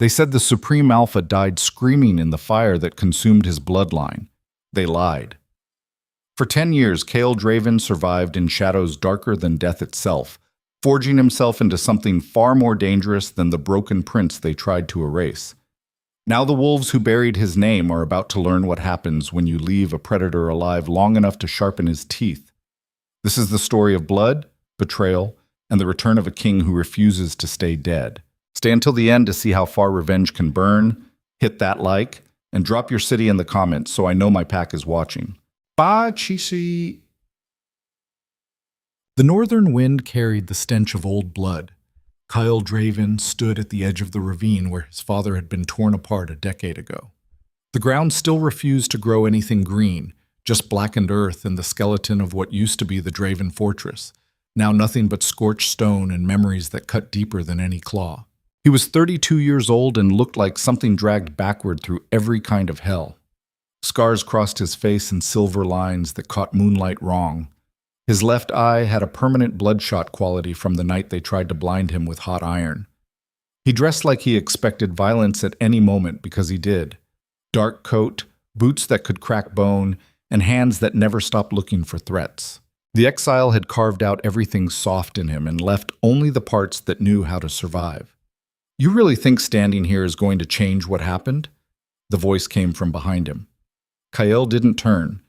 They said the Supreme Alpha died screaming in the fire that consumed his bloodline. They lied. For 10 years, Kael Draven survived in shadows darker than death itself, forging himself into something far more dangerous than the broken prince they tried to erase. Now the wolves who buried his name are about to learn what happens when you leave a predator alive long enough to sharpen his teeth. This is the story of blood, betrayal, and the return of a king who refuses to stay dead. Stay until the end to see how far revenge can burn, hit that like, and drop your city in the comments so I know my pack is watching. Bye, Chishi! The northern wind carried the stench of old blood. Kael Draven stood at the edge of the ravine where his father had been torn apart a decade ago. The ground still refused to grow anything green, just blackened earth and the skeleton of what used to be the Draven fortress, now nothing but scorched stone and memories that cut deeper than any claw. He was 32 years old and looked like something dragged backward through every kind of hell. Scars crossed his face in silver lines that caught moonlight wrong. His left eye had a permanent bloodshot quality from the night they tried to blind him with hot iron. He dressed like he expected violence at any moment because he did. Dark coat, boots that could crack bone, and hands that never stopped looking for threats. The exile had carved out everything soft in him and left only the parts that knew how to survive. "You really think standing here is going to change what happened?" The voice came from behind him. Kael didn't turn.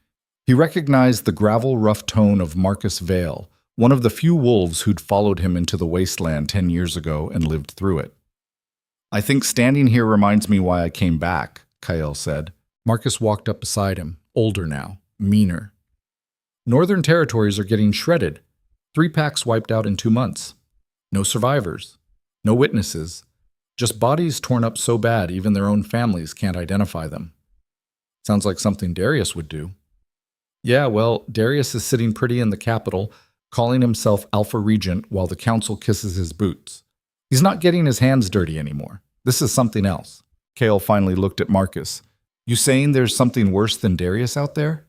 He recognized the gravel-rough tone of Marcus Vale, one of the few wolves who'd followed him into the wasteland 10 years ago and lived through it. "I think standing here reminds me why I came back," Kael said. Marcus walked up beside him, older now, meaner. "Northern territories are getting shredded. 3 packs wiped out in 2 months. No survivors. No witnesses. Just bodies torn up so bad even their own families can't identify them." "Sounds like something Darius would do." "Yeah, well, Darius is sitting pretty in the capital, calling himself Alpha Regent while the council kisses his boots. He's not getting his hands dirty anymore. This is something else." Kael finally looked at Marcus. "You saying there's something worse than Darius out there?"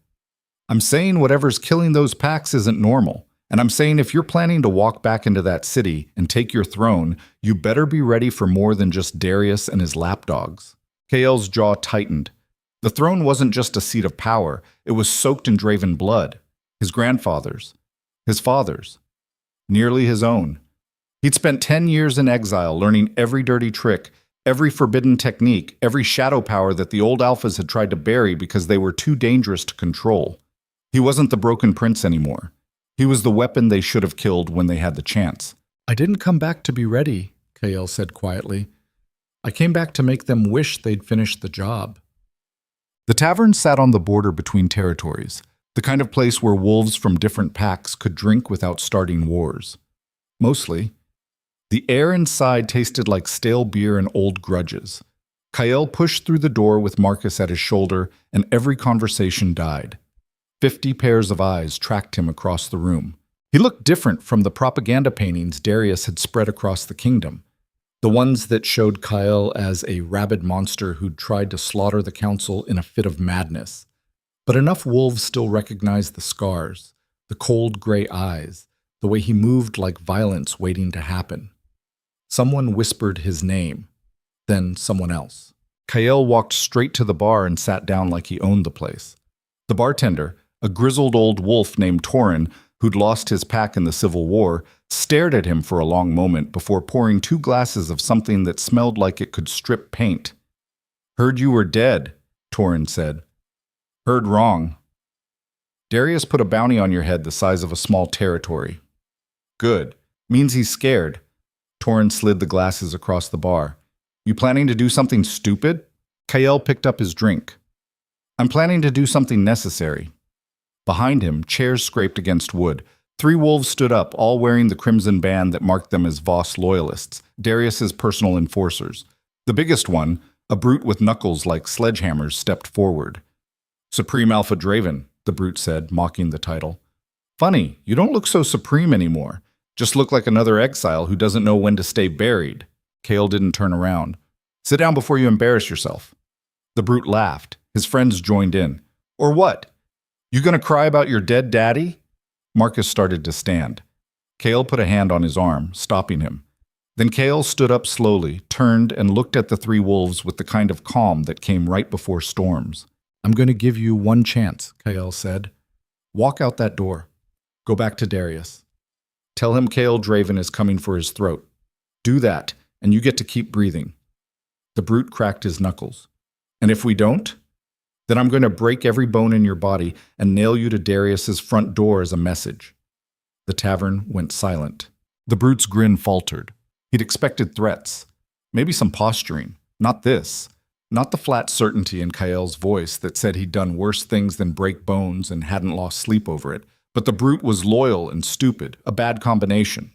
"I'm saying whatever's killing those packs isn't normal. And I'm saying if you're planning to walk back into that city and take your throne, you better be ready for more than just Darius and his lapdogs." Kael's jaw tightened. The throne wasn't just a seat of power, it was soaked in Draven blood. His grandfather's. His father's. Nearly his own. He'd spent 10 years in exile learning every dirty trick, every forbidden technique, every shadow power that the old alphas had tried to bury because they were too dangerous to control. He wasn't the broken prince anymore. He was the weapon they should have killed when they had the chance. "I didn't come back to be ready," Kael said quietly. "I came back to make them wish they'd finished the job." The tavern sat on the border between territories, the kind of place where wolves from different packs could drink without starting wars. Mostly. The air inside tasted like stale beer and old grudges. Kael pushed through the door with Marcus at his shoulder, and every conversation died. 50 pairs of eyes tracked him across the room. He looked different from the propaganda paintings Darius had spread across the kingdom, the ones that showed Kael as a rabid monster who'd tried to slaughter the council in a fit of madness. But enough wolves still recognized the scars, the cold gray eyes, the way he moved like violence waiting to happen. Someone whispered his name, then someone else. Kael walked straight to the bar and sat down like he owned the place. The bartender, a grizzled old wolf named Torin, who'd lost his pack in the Civil War, stared at him for a long moment before pouring 2 glasses of something that smelled like it could strip paint. "Heard you were dead," Torin said. "Heard wrong. Darius put a bounty on your head the size of a small territory." "Good. Means he's scared." Torin slid the glasses across the bar. "You planning to do something stupid?" Kael picked up his drink. "I'm planning to do something necessary." Behind him, chairs scraped against wood. 3 wolves stood up, all wearing the crimson band that marked them as Voss loyalists, Darius's personal enforcers. The biggest one, a brute with knuckles like sledgehammers, stepped forward. "Supreme Alpha Draven," the brute said, mocking the title. "Funny, you don't look so supreme anymore. Just look like another exile who doesn't know when to stay buried." Kael didn't turn around. "Sit down before you embarrass yourself." The brute laughed. His friends joined in. "Or what? You gonna cry about your dead daddy?" Marcus started to stand. Kael put a hand on his arm, stopping him. Then Kale stood up slowly, turned, and looked at the three wolves with the kind of calm that came right before storms. "I'm going to give you one chance," Kale said. "Walk out that door. Go back to Darius. Tell him Kale Draven is coming for his throat. Do that, and you get to keep breathing." The brute cracked his knuckles. "And if we don't? Then I'm going to break every bone in your body and nail you to Darius's front door as a message." The tavern went silent. The brute's grin faltered. He'd expected threats. Maybe some posturing. Not this. Not the flat certainty in Kale's voice that said he'd done worse things than break bones and hadn't lost sleep over it. But the brute was loyal and stupid, a bad combination.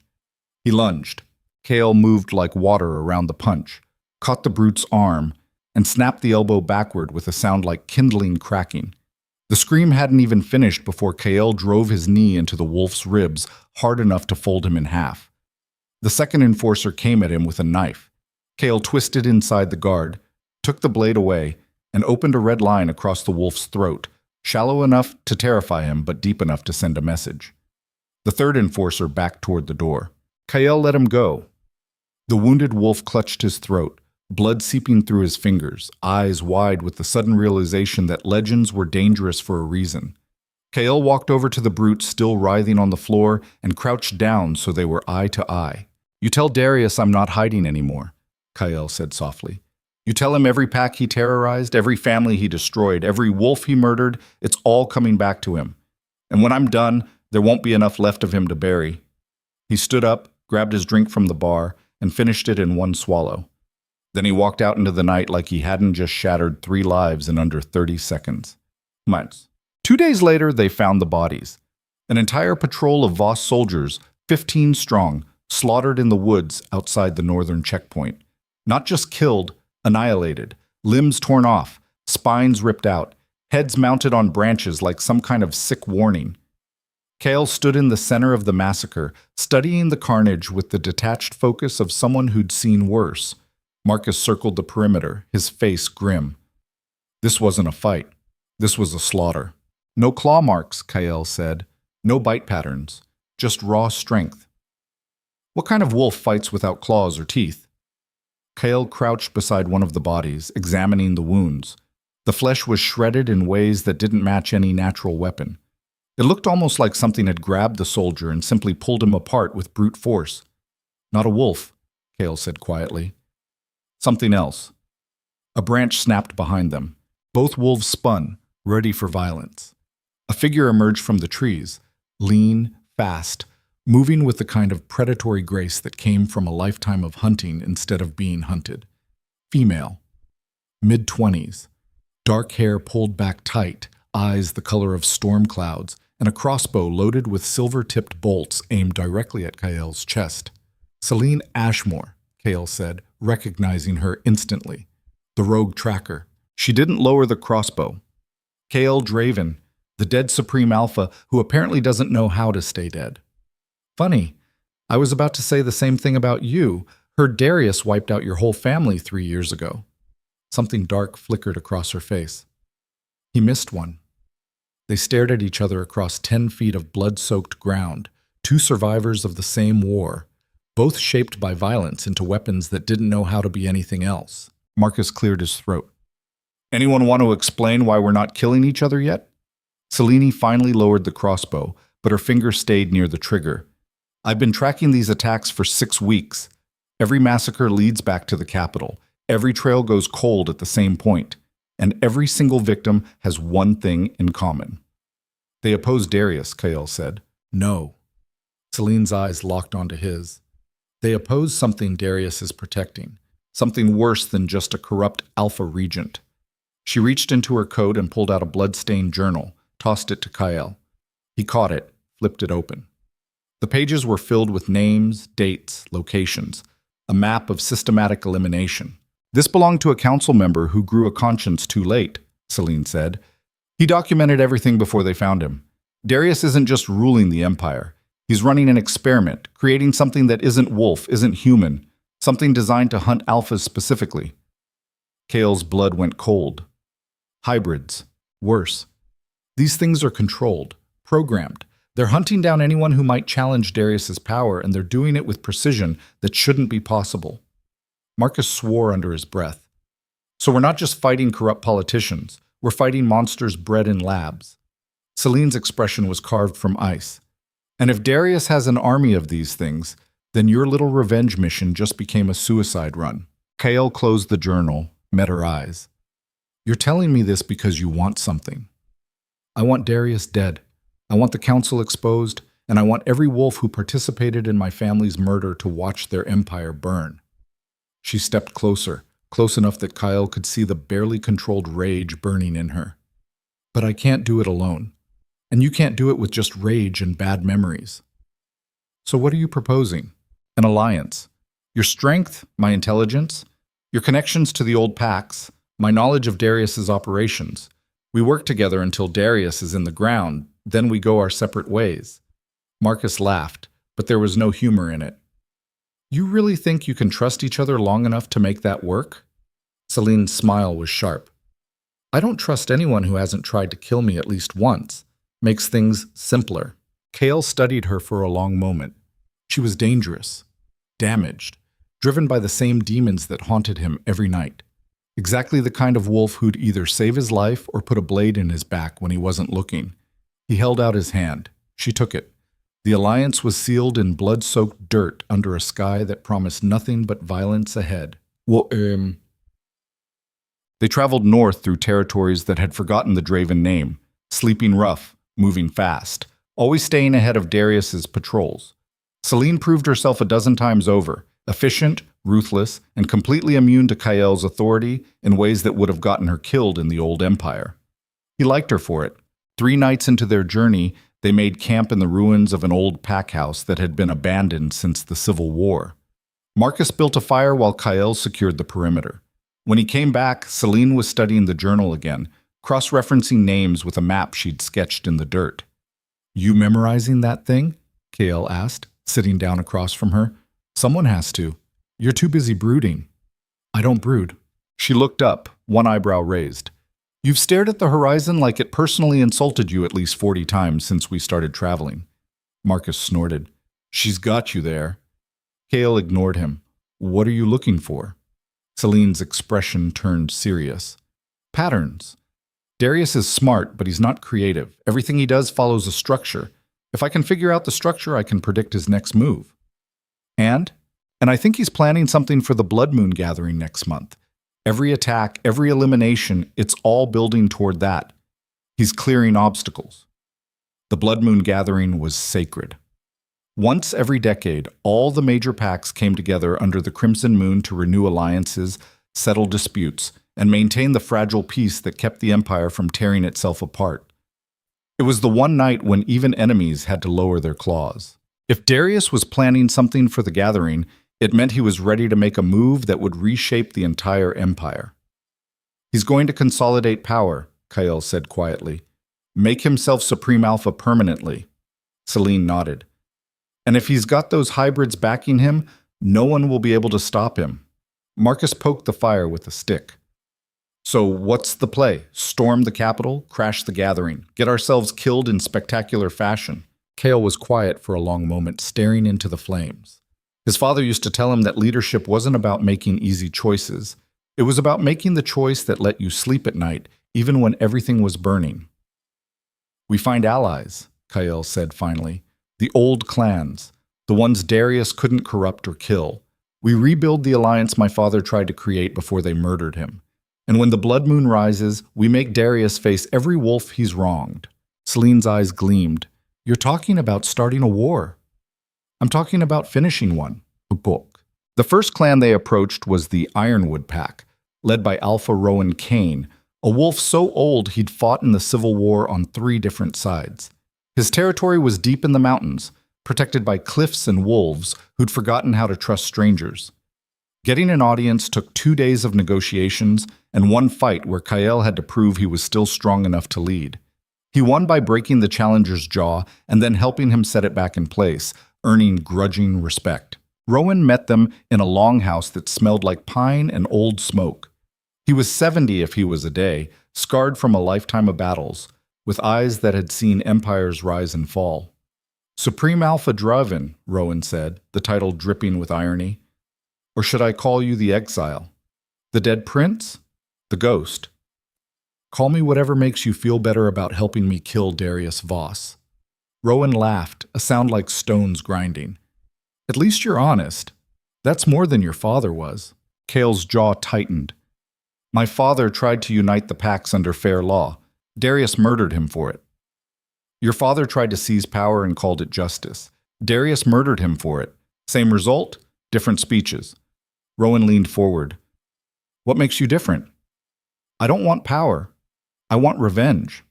He lunged. Kale moved like water around the punch, caught the brute's arm, and snapped the elbow backward with a sound like kindling cracking. The scream hadn't even finished before Kale drove his knee into the wolf's ribs hard enough to fold him in half. The second enforcer came at him with a knife. Kale twisted inside the guard, took the blade away, and opened a red line across the wolf's throat, shallow enough to terrify him but deep enough to send a message. The third enforcer backed toward the door. Kale let him go. The wounded wolf clutched his throat, blood seeping through his fingers, eyes wide with the sudden realization that legends were dangerous for a reason. Kale walked over to the brute still writhing on the floor and crouched down so they were eye to eye. "You tell Darius I'm not hiding anymore," Kale said softly. "You tell him every pack he terrorized, every family he destroyed, every wolf he murdered, it's all coming back to him. And when I'm done, there won't be enough left of him to bury." He stood up, grabbed his drink from the bar, and finished it in one swallow. Then he walked out into the night like he hadn't just shattered 3 lives in under 30 seconds. Months. 2 days later, they found the bodies. An entire patrol of Voss soldiers, 15 strong, slaughtered in the woods outside the northern checkpoint. Not just killed, annihilated, limbs torn off, spines ripped out, heads mounted on branches like some kind of sick warning. Kale stood in the center of the massacre, studying the carnage with the detached focus of someone who'd seen worse. Marcus circled the perimeter, his face grim. This wasn't a fight. This was a slaughter. "No claw marks," Kale said. "No bite patterns. Just raw strength." "What kind of wolf fights without claws or teeth?" Kale crouched beside one of the bodies, examining the wounds. The flesh was shredded in ways that didn't match any natural weapon. It looked almost like something had grabbed the soldier and simply pulled him apart with brute force. "Not a wolf," Kale said quietly. "Something else." A branch snapped behind them. Both wolves spun, ready for violence. A figure emerged from the trees, lean, fast, moving with the kind of predatory grace that came from a lifetime of hunting instead of being hunted. Female. Mid-20s. Dark hair pulled back tight, eyes the color of storm clouds, and a crossbow loaded with silver-tipped bolts aimed directly at Kale's chest. "Celine Ashmore," Kale said, recognizing her instantly. The rogue tracker. She didn't lower the crossbow. Kale Draven, the dead Supreme Alpha who apparently doesn't know how to stay dead. "Funny. I was about to say the same thing about you. Heard Darius wiped out your whole family 3 years ago." Something dark flickered across her face. He missed one. They stared at each other across 10 feet of blood-soaked ground, 2 survivors of the same war, both shaped by violence into weapons that didn't know how to be anything else. Marcus cleared his throat. "Anyone want to explain why we're not killing each other yet?" Selene finally lowered the crossbow, but her finger stayed near the trigger. "I've been tracking these attacks for 6 weeks. Every massacre leads back to the capital. Every trail goes cold at the same point. And every single victim has one thing in common." "They oppose Darius," Kale said. "No." Celine's eyes locked onto his. "They oppose something Darius is protecting. Something worse than just a corrupt alpha regent." She reached into her coat and pulled out a blood-stained journal, tossed it to Kyle. He caught it, flipped it open. The pages were filled with names, dates, locations, a map of systematic elimination. "This belonged to a council member who grew a conscience too late," Celine said. "He documented everything before they found him. Darius isn't just ruling the Empire. He's running an experiment, creating something that isn't wolf, isn't human, something designed to hunt alphas specifically." Kale's blood went cold. Hybrids. Worse. These things are controlled, programmed, They're hunting down anyone who might challenge Darius's power, and they're doing it with precision that shouldn't be possible. Marcus swore under his breath. So we're not just fighting corrupt politicians, we're fighting monsters bred in labs. Celine's expression was carved from ice. And if Darius has an army of these things, then your little revenge mission just became a suicide run. Kael closed the journal, met her eyes. You're telling me this because you want something. I want Darius dead. I want the council exposed, and I want every wolf who participated in my family's murder to watch their empire burn. She stepped closer, close enough that Kael could see the barely controlled rage burning in her. But I can't do it alone. And you can't do it with just rage and bad memories. So what are you proposing? An alliance. Your strength, my intelligence, your connections to the old packs, my knowledge of Darius's operations. We work together until Darius is in the ground, then we go our separate ways. Marcus laughed, but there was no humor in it. You really think you can trust each other long enough to make that work? Celine's smile was sharp. I don't trust anyone who hasn't tried to kill me at least once. Makes things simpler. Kael studied her for a long moment. She was dangerous, damaged, driven by the same demons that haunted him every night. Exactly the kind of wolf who'd either save his life or put a blade in his back when he wasn't looking. He held out his hand. She took it. The alliance was sealed in blood-soaked dirt under a sky that promised nothing but violence ahead. They traveled north through territories that had forgotten the Draven name, sleeping rough, moving fast, always staying ahead of Darius's patrols. Celine proved herself a dozen times over, efficient, ruthless, and completely immune to Kael's authority in ways that would have gotten her killed in the old empire. He liked her for it. 3 nights into their journey, they made camp in the ruins of an old pack house that had been abandoned since the Civil War. Marcus built a fire while Kael secured the perimeter. When he came back, Celine was studying the journal again, cross-referencing names with a map she'd sketched in the dirt. You memorizing that thing? Kael asked, sitting down across from her. Someone has to. You're too busy brooding. I don't brood. She looked up, one eyebrow raised. You've stared at the horizon like it personally insulted you at least 40 times since we started traveling. Marcus snorted. She's got you there. Kael ignored him. What are you looking for? Celine's expression turned serious. Patterns. Darius is smart, but he's not creative. Everything he does follows a structure. If I can figure out the structure, I can predict his next move. And I think he's planning something for the Blood Moon Gathering next month. Every attack, every elimination, it's all building toward that. He's clearing obstacles. The Blood Moon Gathering was sacred. Once every decade, all the major packs came together under the Crimson Moon to renew alliances, settle disputes, and maintain the fragile peace that kept the Empire from tearing itself apart. It was the one night when even enemies had to lower their claws. If Darius was planning something for the gathering, it meant he was ready to make a move that would reshape the entire Empire. He's going to consolidate power, Kael said quietly. Make himself Supreme Alpha permanently. Celine nodded. And if he's got those hybrids backing him, no one will be able to stop him. Marcus poked the fire with a stick. So what's the play? Storm the capital, crash the gathering, get ourselves killed in spectacular fashion. Kael was quiet for a long moment, staring into the flames. His father used to tell him that leadership wasn't about making easy choices. It was about making the choice that let you sleep at night, even when everything was burning. We find allies, Kael said finally. The old clans, the ones Darius couldn't corrupt or kill. We rebuild the alliance my father tried to create before they murdered him. And when the blood moon rises, we make Darius face every wolf he's wronged. Celine's eyes gleamed. You're talking about starting a war. I'm talking about finishing one. A book. The first clan they approached was the Ironwood Pack, led by Alpha Rowan Kane, a wolf so old he'd fought in the Civil War on 3 different sides. His territory was deep in the mountains, protected by cliffs and wolves who'd forgotten how to trust strangers. Getting an audience took 2 days of negotiations and one fight where Kael had to prove he was still strong enough to lead. He won by breaking the challenger's jaw and then helping him set it back in place, earning grudging respect. Rowan met them in a longhouse that smelled like pine and old smoke. He was 70 if he was a day, scarred from a lifetime of battles, with eyes that had seen empires rise and fall. Supreme Alpha Draven, Rowan said, the title dripping with irony. Or should I call you the Exile? The Dead Prince? The Ghost? Call me whatever makes you feel better about helping me kill Darius Voss. Rowan laughed, a sound like stones grinding. At least you're honest. That's more than your father was. Kale's jaw tightened. My father tried to unite the packs under fair law. Darius murdered him for it. Your father tried to seize power and called it justice. Darius murdered him for it. Same result, different speeches. Rowan leaned forward. What makes you different? I don't want power. I want revenge.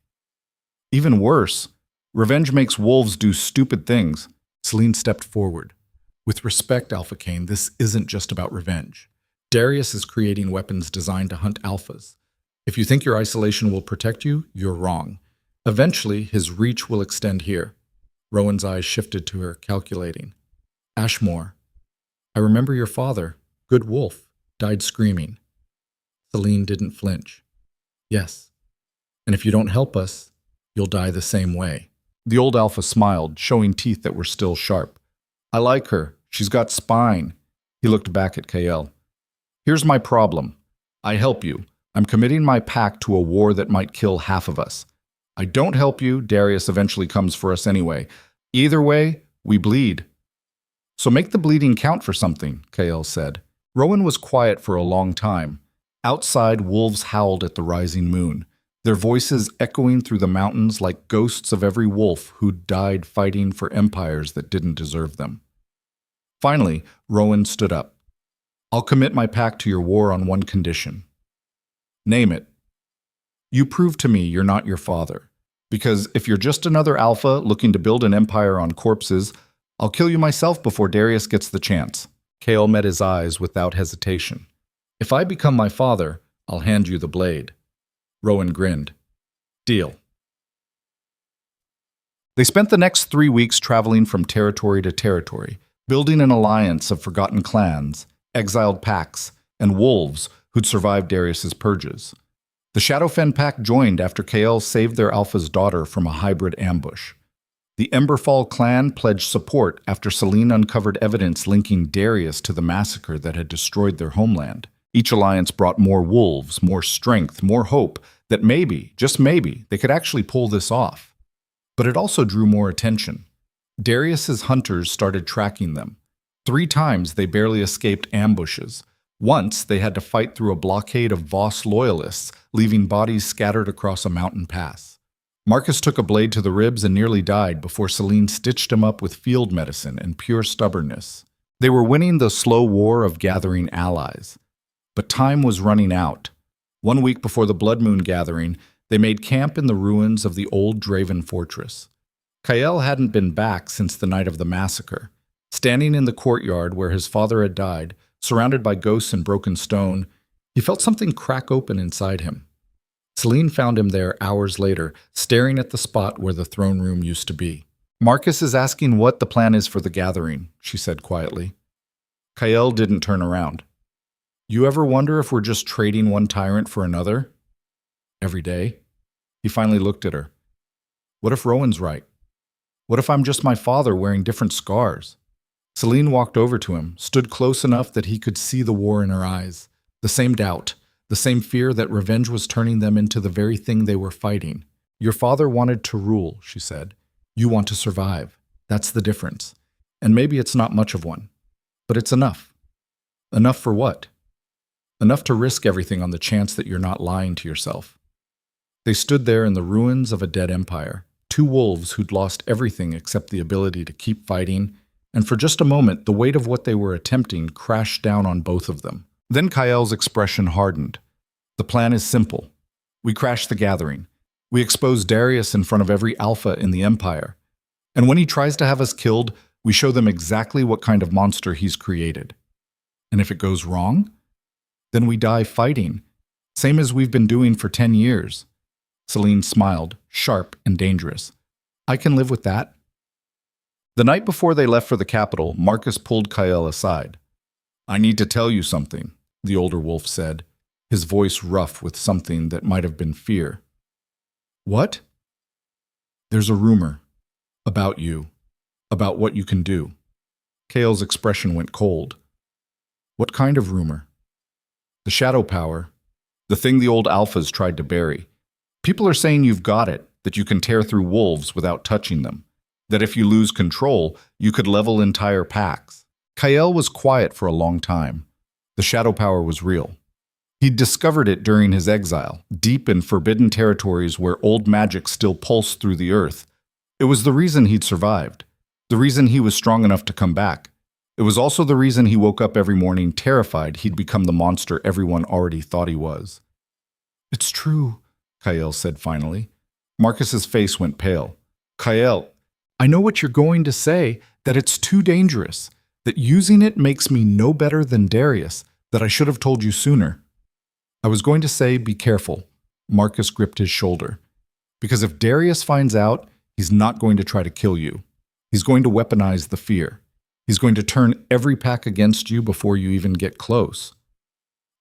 Even worse, revenge makes wolves do stupid things. Celine stepped forward. With respect, Alpha Kane, this isn't just about revenge. Darius is creating weapons designed to hunt alphas. If you think your isolation will protect you, you're wrong. Eventually, his reach will extend here. Rowan's eyes shifted to her, calculating. Ashmore. I remember your father, Good Wolf, died screaming. Celine didn't flinch. Yes. And if you don't help us, you'll die the same way. The old alpha smiled, showing teeth that were still sharp. I like her. She's got spine. He looked back at Kael. Here's my problem. I help you. I'm committing my pack to a war that might kill half of us. I don't help you, Darius eventually comes for us anyway. Either way, we bleed. So make the bleeding count for something, Kael said. Rowan was quiet for a long time. Outside, wolves howled at the rising moon, their voices echoing through the mountains like ghosts of every wolf who'd died fighting for empires that didn't deserve them. Finally, Rowan stood up. I'll commit my pack to your war on one condition. Name it. You prove to me you're not your father. Because if you're just another alpha looking to build an empire on corpses, I'll kill you myself before Darius gets the chance. Kael met his eyes without hesitation. If I become my father, I'll hand you the blade. Rowan grinned. Deal. They spent the next 3 weeks traveling from territory to territory, building an alliance of forgotten clans, exiled packs, and wolves who'd survived Darius's purges. The Shadowfen pack joined after Kael saved their alpha's daughter from a hybrid ambush. The Emberfall clan pledged support after Celine uncovered evidence linking Darius to the massacre that had destroyed their homeland. Each alliance brought more wolves, more strength, more hope that maybe, just maybe, they could actually pull this off. But it also drew more attention. Darius's hunters started tracking them. 3 times they barely escaped ambushes. Once they had to fight through a blockade of Voss loyalists, leaving bodies scattered across a mountain pass. Marcus took a blade to the ribs and nearly died before Celine stitched him up with field medicine and pure stubbornness. They were winning the slow war of gathering allies. But time was running out. 1 week before the Blood Moon gathering, they made camp in the ruins of the old Draven fortress. Kael hadn't been back since the night of the massacre. Standing in the courtyard where his father had died, surrounded by ghosts and broken stone, he felt something crack open inside him. Celine found him there hours later, staring at the spot where the throne room used to be. Marcus is asking what the plan is for the gathering, she said quietly. Kael didn't turn around. You ever wonder if we're just trading one tyrant for another? Every day. He finally looked at her. What if Rowan's right? What if I'm just my father wearing different scars? Celine walked over to him, stood close enough that he could see the war in her eyes. The same doubt, the same fear that revenge was turning them into the very thing they were fighting. Your father wanted to rule, she said. You want to survive. That's the difference. And maybe it's not much of one. But it's enough. Enough for what? Enough to risk everything on the chance that you're not lying to yourself. They stood there in the ruins of a dead empire, 2 wolves who'd lost everything except the ability to keep fighting, and for just a moment, the weight of what they were attempting crashed down on both of them. Then Kael's expression hardened. The plan is simple. We crash the gathering. We expose Darius in front of every alpha in the Empire. And when he tries to have us killed, we show them exactly what kind of monster he's created. And if it goes wrong, then we die fighting, same as we've been doing for 10 years. Celine smiled, sharp and dangerous. I can live with that. The night before they left for the capital, Marcus pulled Kael aside. I need to tell you something, the older wolf said, his voice rough with something that might have been fear. What? There's a rumor about you. About what you can do. Kale's expression went cold. What kind of rumor? The shadow power. The thing the old alphas tried to bury. People are saying you've got it, that you can tear through wolves without touching them. That if you lose control, you could level entire packs. Kyle was quiet for a long time. The shadow power was real. He'd discovered it during his exile, deep in forbidden territories where old magic still pulsed through the earth. It was the reason he'd survived. The reason he was strong enough to come back. It was also the reason he woke up every morning terrified he'd become the monster everyone already thought he was. It's true, Kyle said finally. Marcus's face went pale. Kyle, I know what you're going to say, that it's too dangerous, that using it makes me no better than Darius, that I should have told you sooner. I was going to say, be careful. Marcus gripped his shoulder. Because if Darius finds out, he's not going to try to kill you. He's going to weaponize the fear. He's going to turn every pack against you before you even get close.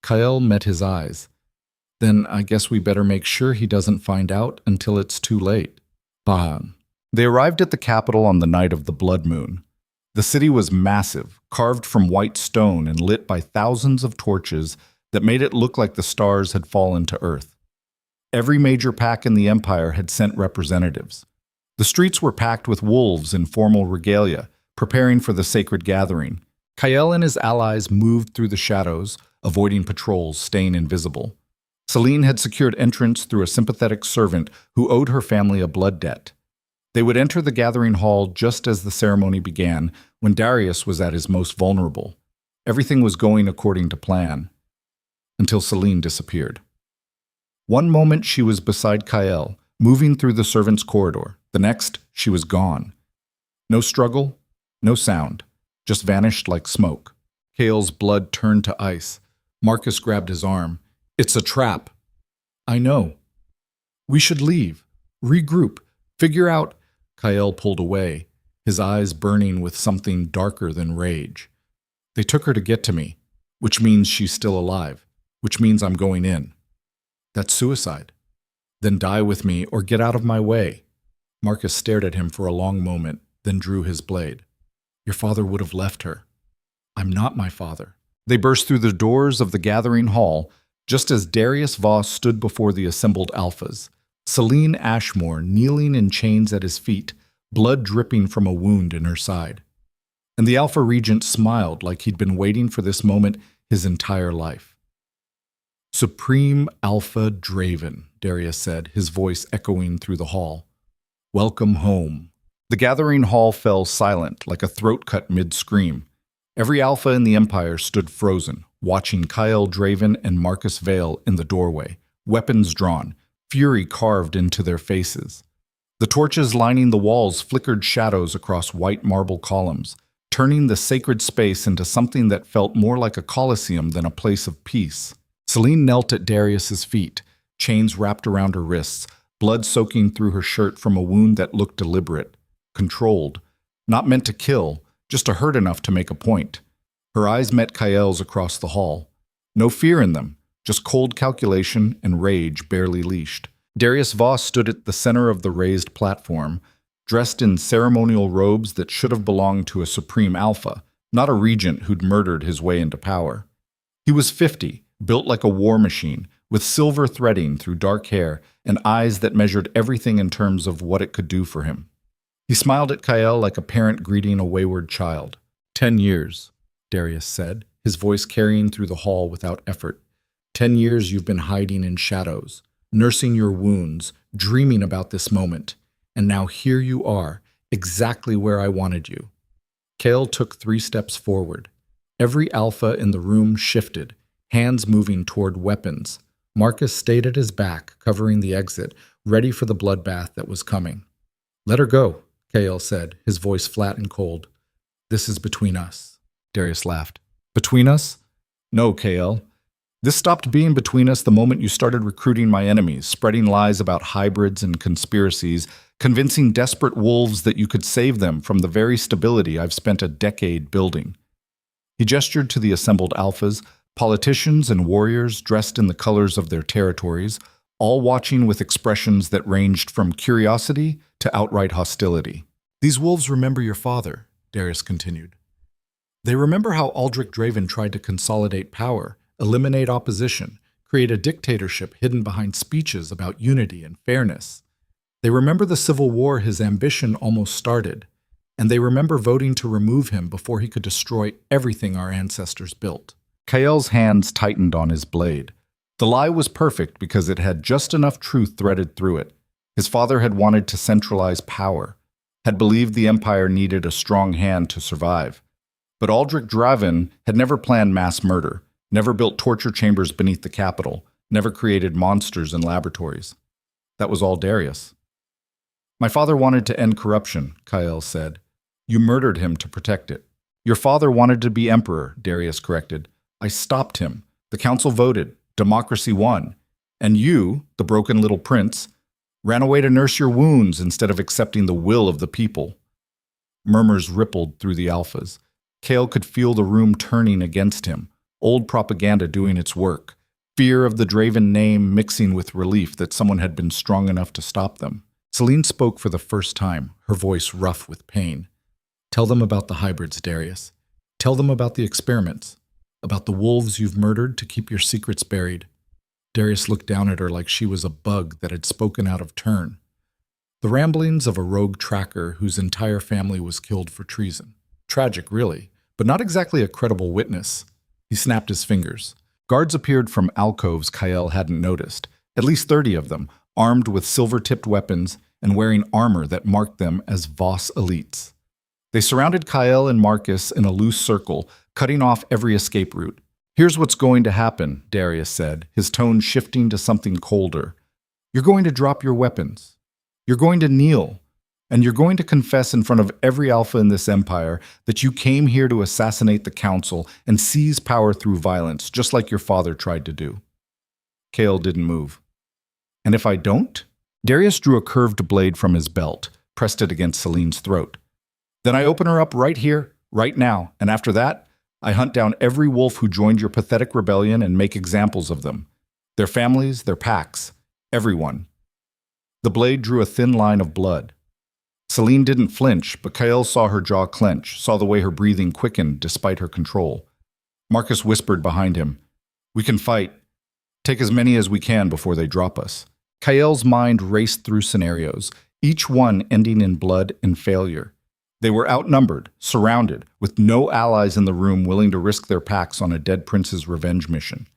Kyle met his eyes. Then I guess we better make sure he doesn't find out until it's too late. Bahan. They arrived at the capital on the night of the blood moon. The city was massive, carved from white stone and lit by thousands of torches that made it look like the stars had fallen to earth. Every major pack in the empire had sent representatives. The streets were packed with wolves in formal regalia, preparing for the sacred gathering. Kyle and his allies moved through the shadows, avoiding patrols, staying invisible. Celine had secured entrance through a sympathetic servant who owed her family a blood debt. They would enter the gathering hall just as the ceremony began, when Darius was at his most vulnerable. Everything was going according to plan, until Celine disappeared. One moment she was beside Kyle, moving through the servants' corridor. The next, she was gone. No struggle, no sound, just vanished like smoke. Kale's blood turned to ice. Marcus grabbed his arm. It's a trap. I know. We should leave, regroup, figure out. Kyle pulled away, his eyes burning with something darker than rage. They took her to get to me, which means she's still alive, which means I'm going in. That's suicide. Then die with me or get out of my way. Marcus stared at him for a long moment, then drew his blade. Your father would have left her. I'm not my father. They burst through the doors of the gathering hall, just as Darius Voss stood before the assembled alphas. Celine Ashmore kneeling in chains at his feet, blood dripping from a wound in her side. And the Alpha Regent smiled like he'd been waiting for this moment his entire life. Supreme Alpha Draven, Darius said, his voice echoing through the hall. Welcome home. The gathering hall fell silent like a throat cut mid-scream. Every alpha in the Empire stood frozen, watching Kyle Draven and Marcus Vale in the doorway, weapons drawn, fury carved into their faces. The torches lining the walls flickered shadows across white marble columns, turning the sacred space into something that felt more like a coliseum than a place of peace. Celine knelt at Darius's feet, chains wrapped around her wrists, blood soaking through her shirt from a wound that looked deliberate, controlled, not meant to kill, just to hurt enough to make a point. Her eyes met Kyle's across the hall. No fear in them, just cold calculation and rage barely leashed. Darius Voss stood at the center of the raised platform, dressed in ceremonial robes that should have belonged to a Supreme Alpha, not a regent who'd murdered his way into power. He was 50, built like a war machine, with silver threading through dark hair and eyes that measured everything in terms of what it could do for him. He smiled at Kyle like a parent greeting a wayward child. 10 years, Darius said, his voice carrying through the hall without effort. 10 years you've been hiding in shadows, nursing your wounds, dreaming about this moment. And now here you are, exactly where I wanted you. Kale took 3 steps forward. Every alpha in the room shifted, hands moving toward weapons. Marcus stayed at his back, covering the exit, ready for the bloodbath that was coming. Let her go, Kale said, his voice flat and cold. This is between us. Darius laughed. Between us? No, Kale. This stopped being between us the moment you started recruiting my enemies, spreading lies about hybrids and conspiracies, convincing desperate wolves that you could save them from the very stability I've spent a decade building. He gestured to the assembled alphas, politicians and warriors dressed in the colors of their territories, all watching with expressions that ranged from curiosity to outright hostility. These wolves remember your father, Darius continued. They remember how Aldrich Draven tried to consolidate power, eliminate opposition, create a dictatorship hidden behind speeches about unity and fairness. They remember the civil war his ambition almost started, and they remember voting to remove him before he could destroy everything our ancestors built. Kael's hands tightened on his blade. The lie was perfect because it had just enough truth threaded through it. His father had wanted to centralize power, had believed the empire needed a strong hand to survive. But Aldrich Draven had never planned mass murder, never built torture chambers beneath the capital, never created monsters in laboratories. That was all Darius. My father wanted to end corruption, Kael said. You murdered him to protect it. Your father wanted to be emperor, Darius corrected. I stopped him. The council voted. Democracy won. And you, the broken little prince, ran away to nurse your wounds instead of accepting the will of the people. Murmurs rippled through the alphas. Kael could feel the room turning against him, old propaganda doing its work, fear of the Draven name mixing with relief that someone had been strong enough to stop them. Selene spoke for the first time, her voice rough with pain. Tell them about the hybrids, Darius. Tell them about the experiments, about the wolves you've murdered to keep your secrets buried. Darius looked down at her like she was a bug that had spoken out of turn. The ramblings of a rogue tracker whose entire family was killed for treason. Tragic, really, but not exactly a credible witness. He snapped his fingers. Guards appeared from alcoves Kael hadn't noticed, at least 30 of them, armed with silver-tipped weapons and wearing armor that marked them as Voss elites. They surrounded Kael and Marcus in a loose circle, cutting off every escape route. Here's what's going to happen, Darius said, his tone shifting to something colder. You're going to drop your weapons. You're going to kneel. And you're going to confess in front of every alpha in this empire that you came here to assassinate the council and seize power through violence, just like your father tried to do. Kael didn't move. And if I don't? Darius drew a curved blade from his belt, pressed it against Selene's throat. Then I open her up right here, right now, and after that, I hunt down every wolf who joined your pathetic rebellion and make examples of them. Their families, their packs, everyone. The blade drew a thin line of blood. Selene didn't flinch, but Kael saw her jaw clench, saw the way her breathing quickened despite her control. Marcus whispered behind him, We can fight. Take as many as we can before they drop us. Kael's mind raced through scenarios, each one ending in blood and failure. They were outnumbered, surrounded, with no allies in the room willing to risk their packs on a dead prince's revenge mission.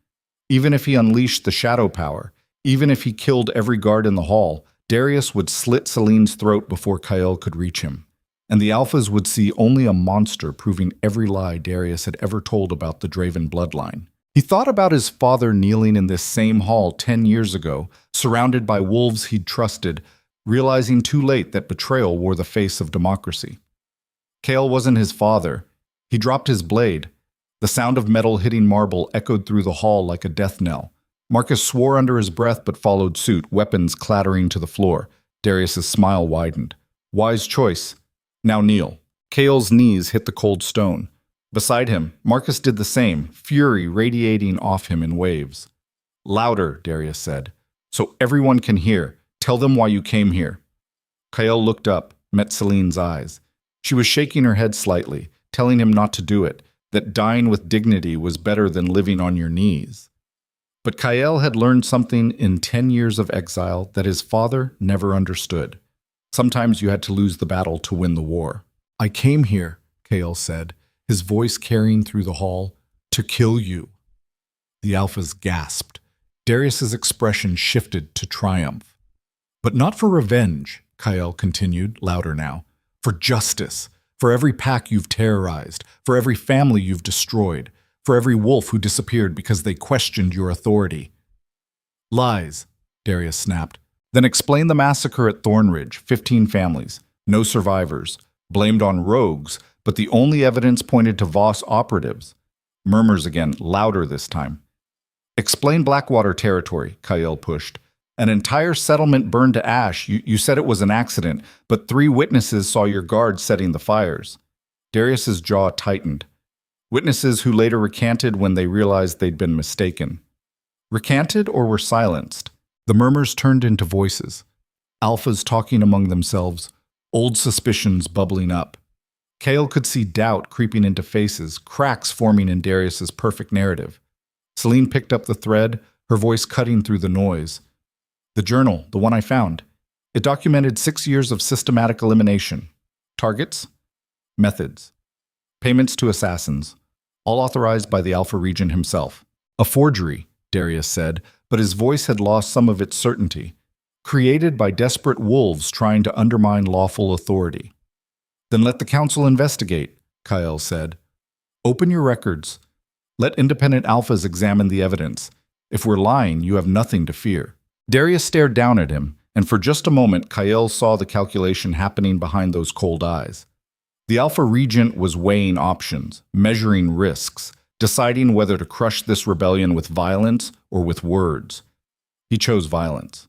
Even if he unleashed the shadow power, even if he killed every guard in the hall, Darius would slit Selene's throat before Kael could reach him. And the alphas would see only a monster proving every lie Darius had ever told about the Draven bloodline. He thought about his father kneeling in this same hall 10 years ago, surrounded by wolves he'd trusted, realizing too late that betrayal wore the face of democracy. Kael wasn't his father. He dropped his blade. The sound of metal hitting marble echoed through the hall like a death knell. Marcus swore under his breath but followed suit, weapons clattering to the floor. Darius's smile widened. Wise choice. Now kneel. Kael's knees hit the cold stone. Beside him, Marcus did the same, fury radiating off him in waves. Louder, Darius said, so everyone can hear. Tell them why you came here. Kael looked up, met Selene's eyes. She was shaking her head slightly, telling him not to do it, that dying with dignity was better than living on your knees. But Kael had learned something in 10 years of exile that his father never understood. Sometimes you had to lose the battle to win the war. I came here, Kael said, his voice carrying through the hall, to kill you. The alphas gasped. Darius's expression shifted to triumph. But not for revenge, Kael continued, louder now. For justice, for every pack you've terrorized, for every family you've destroyed, for every wolf who disappeared because they questioned your authority. Lies, Darius snapped. Then explain the massacre at Thornridge, 15 families, no survivors, blamed on rogues, but the only evidence pointed to Voss operatives. Murmurs again, louder this time. Explain Blackwater territory, Kael pushed. An entire settlement burned to ash. You said it was an accident, but 3 witnesses saw your guards setting the fires. Darius's jaw tightened. Witnesses who later recanted when they realized they'd been mistaken. Recanted or were silenced? The murmurs turned into voices. Alphas talking among themselves. old suspicions bubbling up. Kale could see doubt creeping into faces, cracks forming in Darius's perfect narrative. Celine picked up the thread, her voice cutting through the noise. The journal, the one I found. It documented 6 years of systematic elimination. Targets? Methods. Payments to assassins. All authorized by the Alpha Regent himself. A forgery, Darius said, but his voice had lost some of its certainty. Created by desperate wolves trying to undermine lawful authority. Then let the council investigate, Kyle said. Open your records. Let independent alphas examine the evidence. If we're lying, you have nothing to fear. Darius stared down at him, and for just a moment, Kyle saw the calculation happening behind those cold eyes. The Alpha Regent was weighing options, measuring risks, deciding whether to crush this rebellion with violence or with words. He chose violence.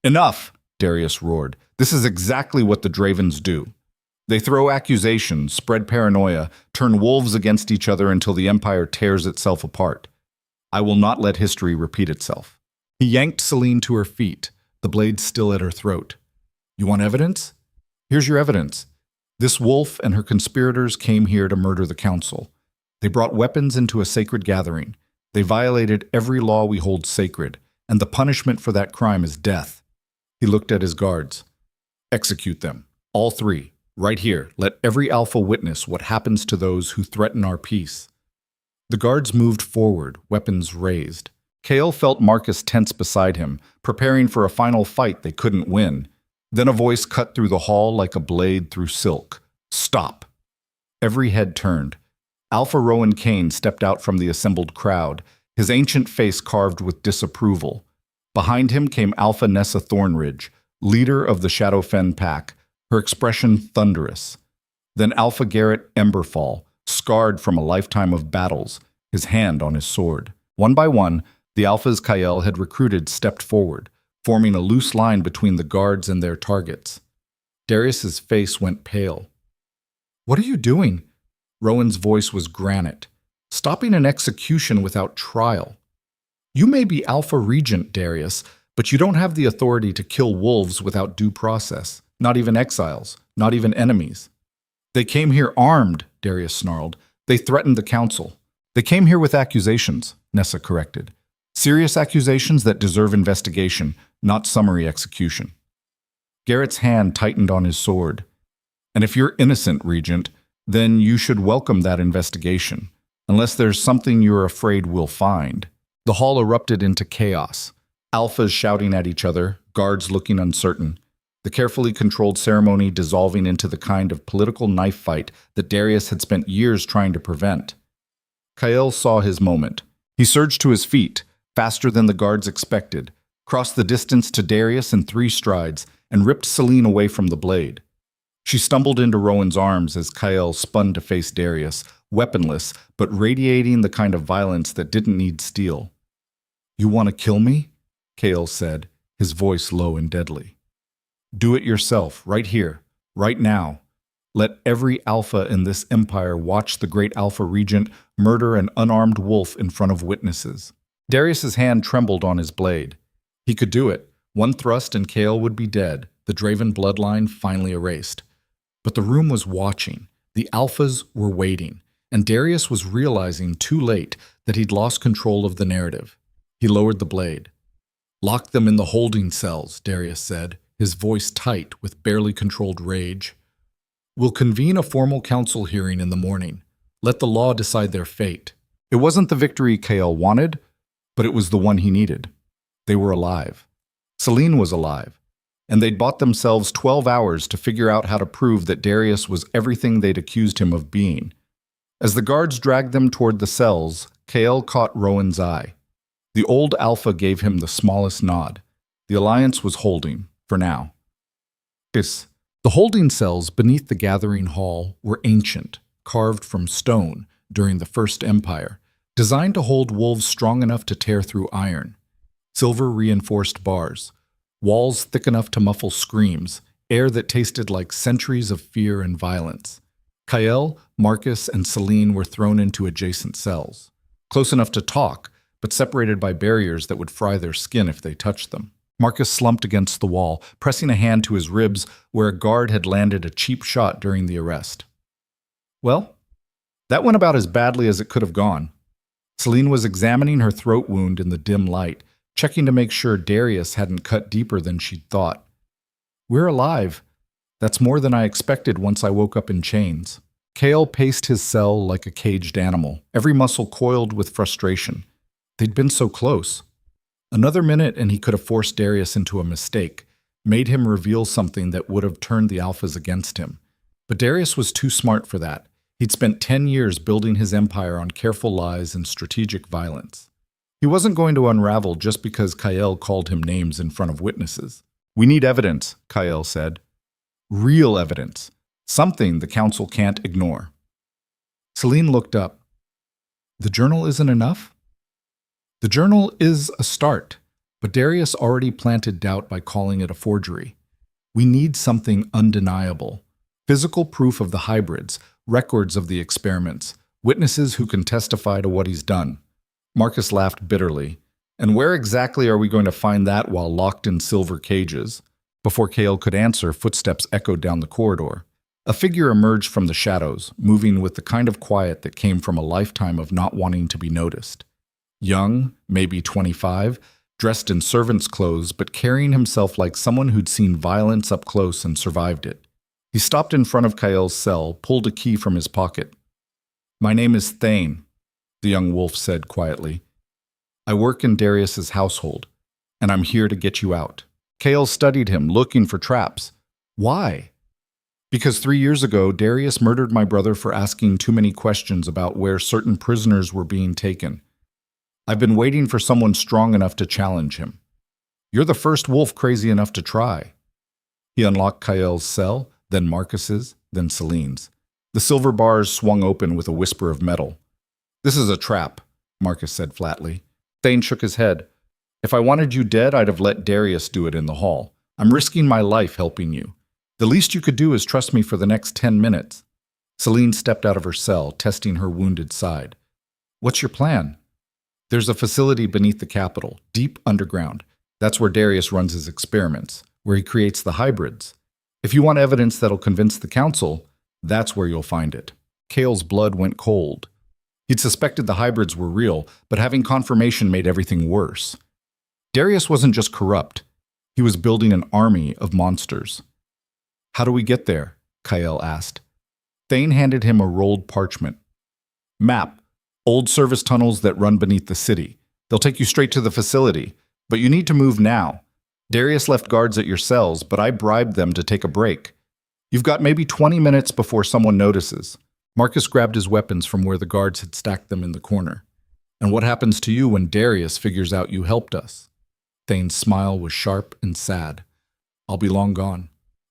Enough, Darius roared. This is exactly what the Dravens do. They throw accusations, spread paranoia, turn wolves against each other until the Empire tears itself apart. I will not let history repeat itself. He yanked Celine to her feet, the blade still at her throat. You want evidence? Here's your evidence. This wolf and her conspirators came here to murder the council. They brought weapons into a sacred gathering. They violated every law we hold sacred, and the punishment for that crime is death. He looked at his guards. Execute them, all 3. Right here, let every alpha witness what happens to those who threaten our peace. The guards moved forward, weapons raised. Kale felt Marcus tense beside him, preparing for a final fight they couldn't win. Then a voice cut through the hall like a blade through silk. Stop. Every head turned. Alpha Rowan Kane stepped out from the assembled crowd, his ancient face carved with disapproval. Behind him came Alpha Nessa Thornridge, leader of the Shadowfen pack, her expression thunderous. Then Alpha Garrett Emberfall, scarred from a lifetime of battles, his hand on his sword. One by one, the Alphas Kyle had recruited stepped forward, forming a loose line between the guards and their targets. Darius's face went pale. What are you doing? Rowan's voice was granite. Stopping an execution without trial. You may be Alpha Regent, Darius, but you don't have the authority to kill wolves without due process. Not even exiles, not even enemies. They came here armed, Darius snarled. They threatened the council. They came here with accusations, Nessa corrected. Serious accusations that deserve investigation, not summary execution. Garrett's hand tightened on his sword. And if you're innocent, Regent, then you should welcome that investigation, unless there's something you're afraid we'll find. The hall erupted into chaos. Alphas shouting at each other, guards looking uncertain. The carefully controlled ceremony dissolving into the kind of political knife fight that Darius had spent years trying to prevent. Kyle saw his moment. He surged to his feet, faster than the guards expected, crossed the distance to Darius in 3 strides, and ripped Celine away from the blade. She stumbled into Rowan's arms as Kyle spun to face Darius, weaponless, but radiating the kind of violence that didn't need steel. You want to kill me? Kale said, his voice low and deadly. Do it yourself, right here, right now. Let every alpha in this empire watch the great Alpha Regent murder an unarmed wolf in front of witnesses. Darius's hand trembled on his blade. He could do it. One thrust and Kale would be dead, the Draven bloodline finally erased. But the room was watching. The alphas were waiting, and Darius was realizing too late that he'd lost control of the narrative. He lowered the blade. Lock them in the holding cells, Darius said, his voice tight with barely controlled rage. We'll convene a formal council hearing in the morning. Let the law decide their fate. It wasn't the victory Kale wanted, but it was the one he needed. They were alive. Celine was alive, and they'd bought themselves 12 hours to figure out how to prove that Darius was everything they'd accused him of being. As the guards dragged them toward the cells, Kale caught Rowan's eye. The old alpha gave him the smallest nod. The alliance was holding, for now. The holding cells beneath the gathering hall were ancient, carved from stone during the First Empire, designed to hold wolves strong enough to tear through iron. Silver-reinforced bars, walls thick enough to muffle screams, air that tasted like centuries of fear and violence. Kyle, Marcus, and Celine were thrown into adjacent cells, close enough to talk, but separated by barriers that would fry their skin if they touched them. Marcus slumped against the wall, pressing a hand to his ribs where a guard had landed a cheap shot during the arrest. Well, that went about as badly as it could have gone. Celine was examining her throat wound in the dim light, checking to make sure Darius hadn't cut deeper than she'd thought. We're alive. That's more than I expected once I woke up in chains. Cale paced his cell like a caged animal, every muscle coiled with frustration. They'd been so close. Another minute and he could have forced Darius into a mistake, made him reveal something that would have turned the Alphas against him. But Darius was too smart for that. He'd spent 10 years building his empire on careful lies and strategic violence. He wasn't going to unravel just because Kyle called him names in front of witnesses. We need evidence, Kyle said. Real evidence. Something the council can't ignore. Celine looked up. The journal isn't enough? The journal is a start, but Darius already planted doubt by calling it a forgery. We need something undeniable. Physical proof of the hybrids, records of the experiments, witnesses who can testify to what he's done. Marcus laughed bitterly. And where exactly are we going to find that while locked in silver cages? Before Cale could answer, footsteps echoed down the corridor. A figure emerged from the shadows, moving with the kind of quiet that came from a lifetime of not wanting to be noticed. Young, maybe 25, dressed in servant's clothes, but carrying himself like someone who'd seen violence up close and survived it. He stopped in front of Kyle's cell, pulled a key from his pocket. My name is Thane, the young wolf said quietly. I work in Darius's household, and I'm here to get you out. Kale studied him, looking for traps. Why? Because 3 years ago, Darius murdered my brother for asking too many questions about where certain prisoners were being taken. I've been waiting for someone strong enough to challenge him. You're the first wolf crazy enough to try. He unlocked Kyle's cell, then Marcus's, then Celine's. The silver bars swung open with a whisper of metal. This is a trap, Marcus said flatly. Thane shook his head. If I wanted you dead, I'd have let Darius do it in the hall. I'm risking my life helping you. The least you could do is trust me for the next 10 minutes. Celine stepped out of her cell, testing her wounded side. What's your plan? There's a facility beneath the Capitol, deep underground. That's where Darius runs his experiments, where he creates the hybrids. If you want evidence that'll convince the council, that's where you'll find it. Cale's blood went cold. He'd suspected the hybrids were real, but having confirmation made everything worse. Darius wasn't just corrupt. He was building an army of monsters. How do we get there? Kyle asked. Thane handed him a rolled parchment. Map. Old service tunnels that run beneath the city. They'll take you straight to the facility, but you need to move now. Darius left guards at your cells, but I bribed them to take a break. You've got maybe 20 minutes before someone notices. Marcus grabbed his weapons from where the guards had stacked them in the corner. And what happens to you when Darius figures out you helped us? Thane's smile was sharp and sad. I'll be long gone.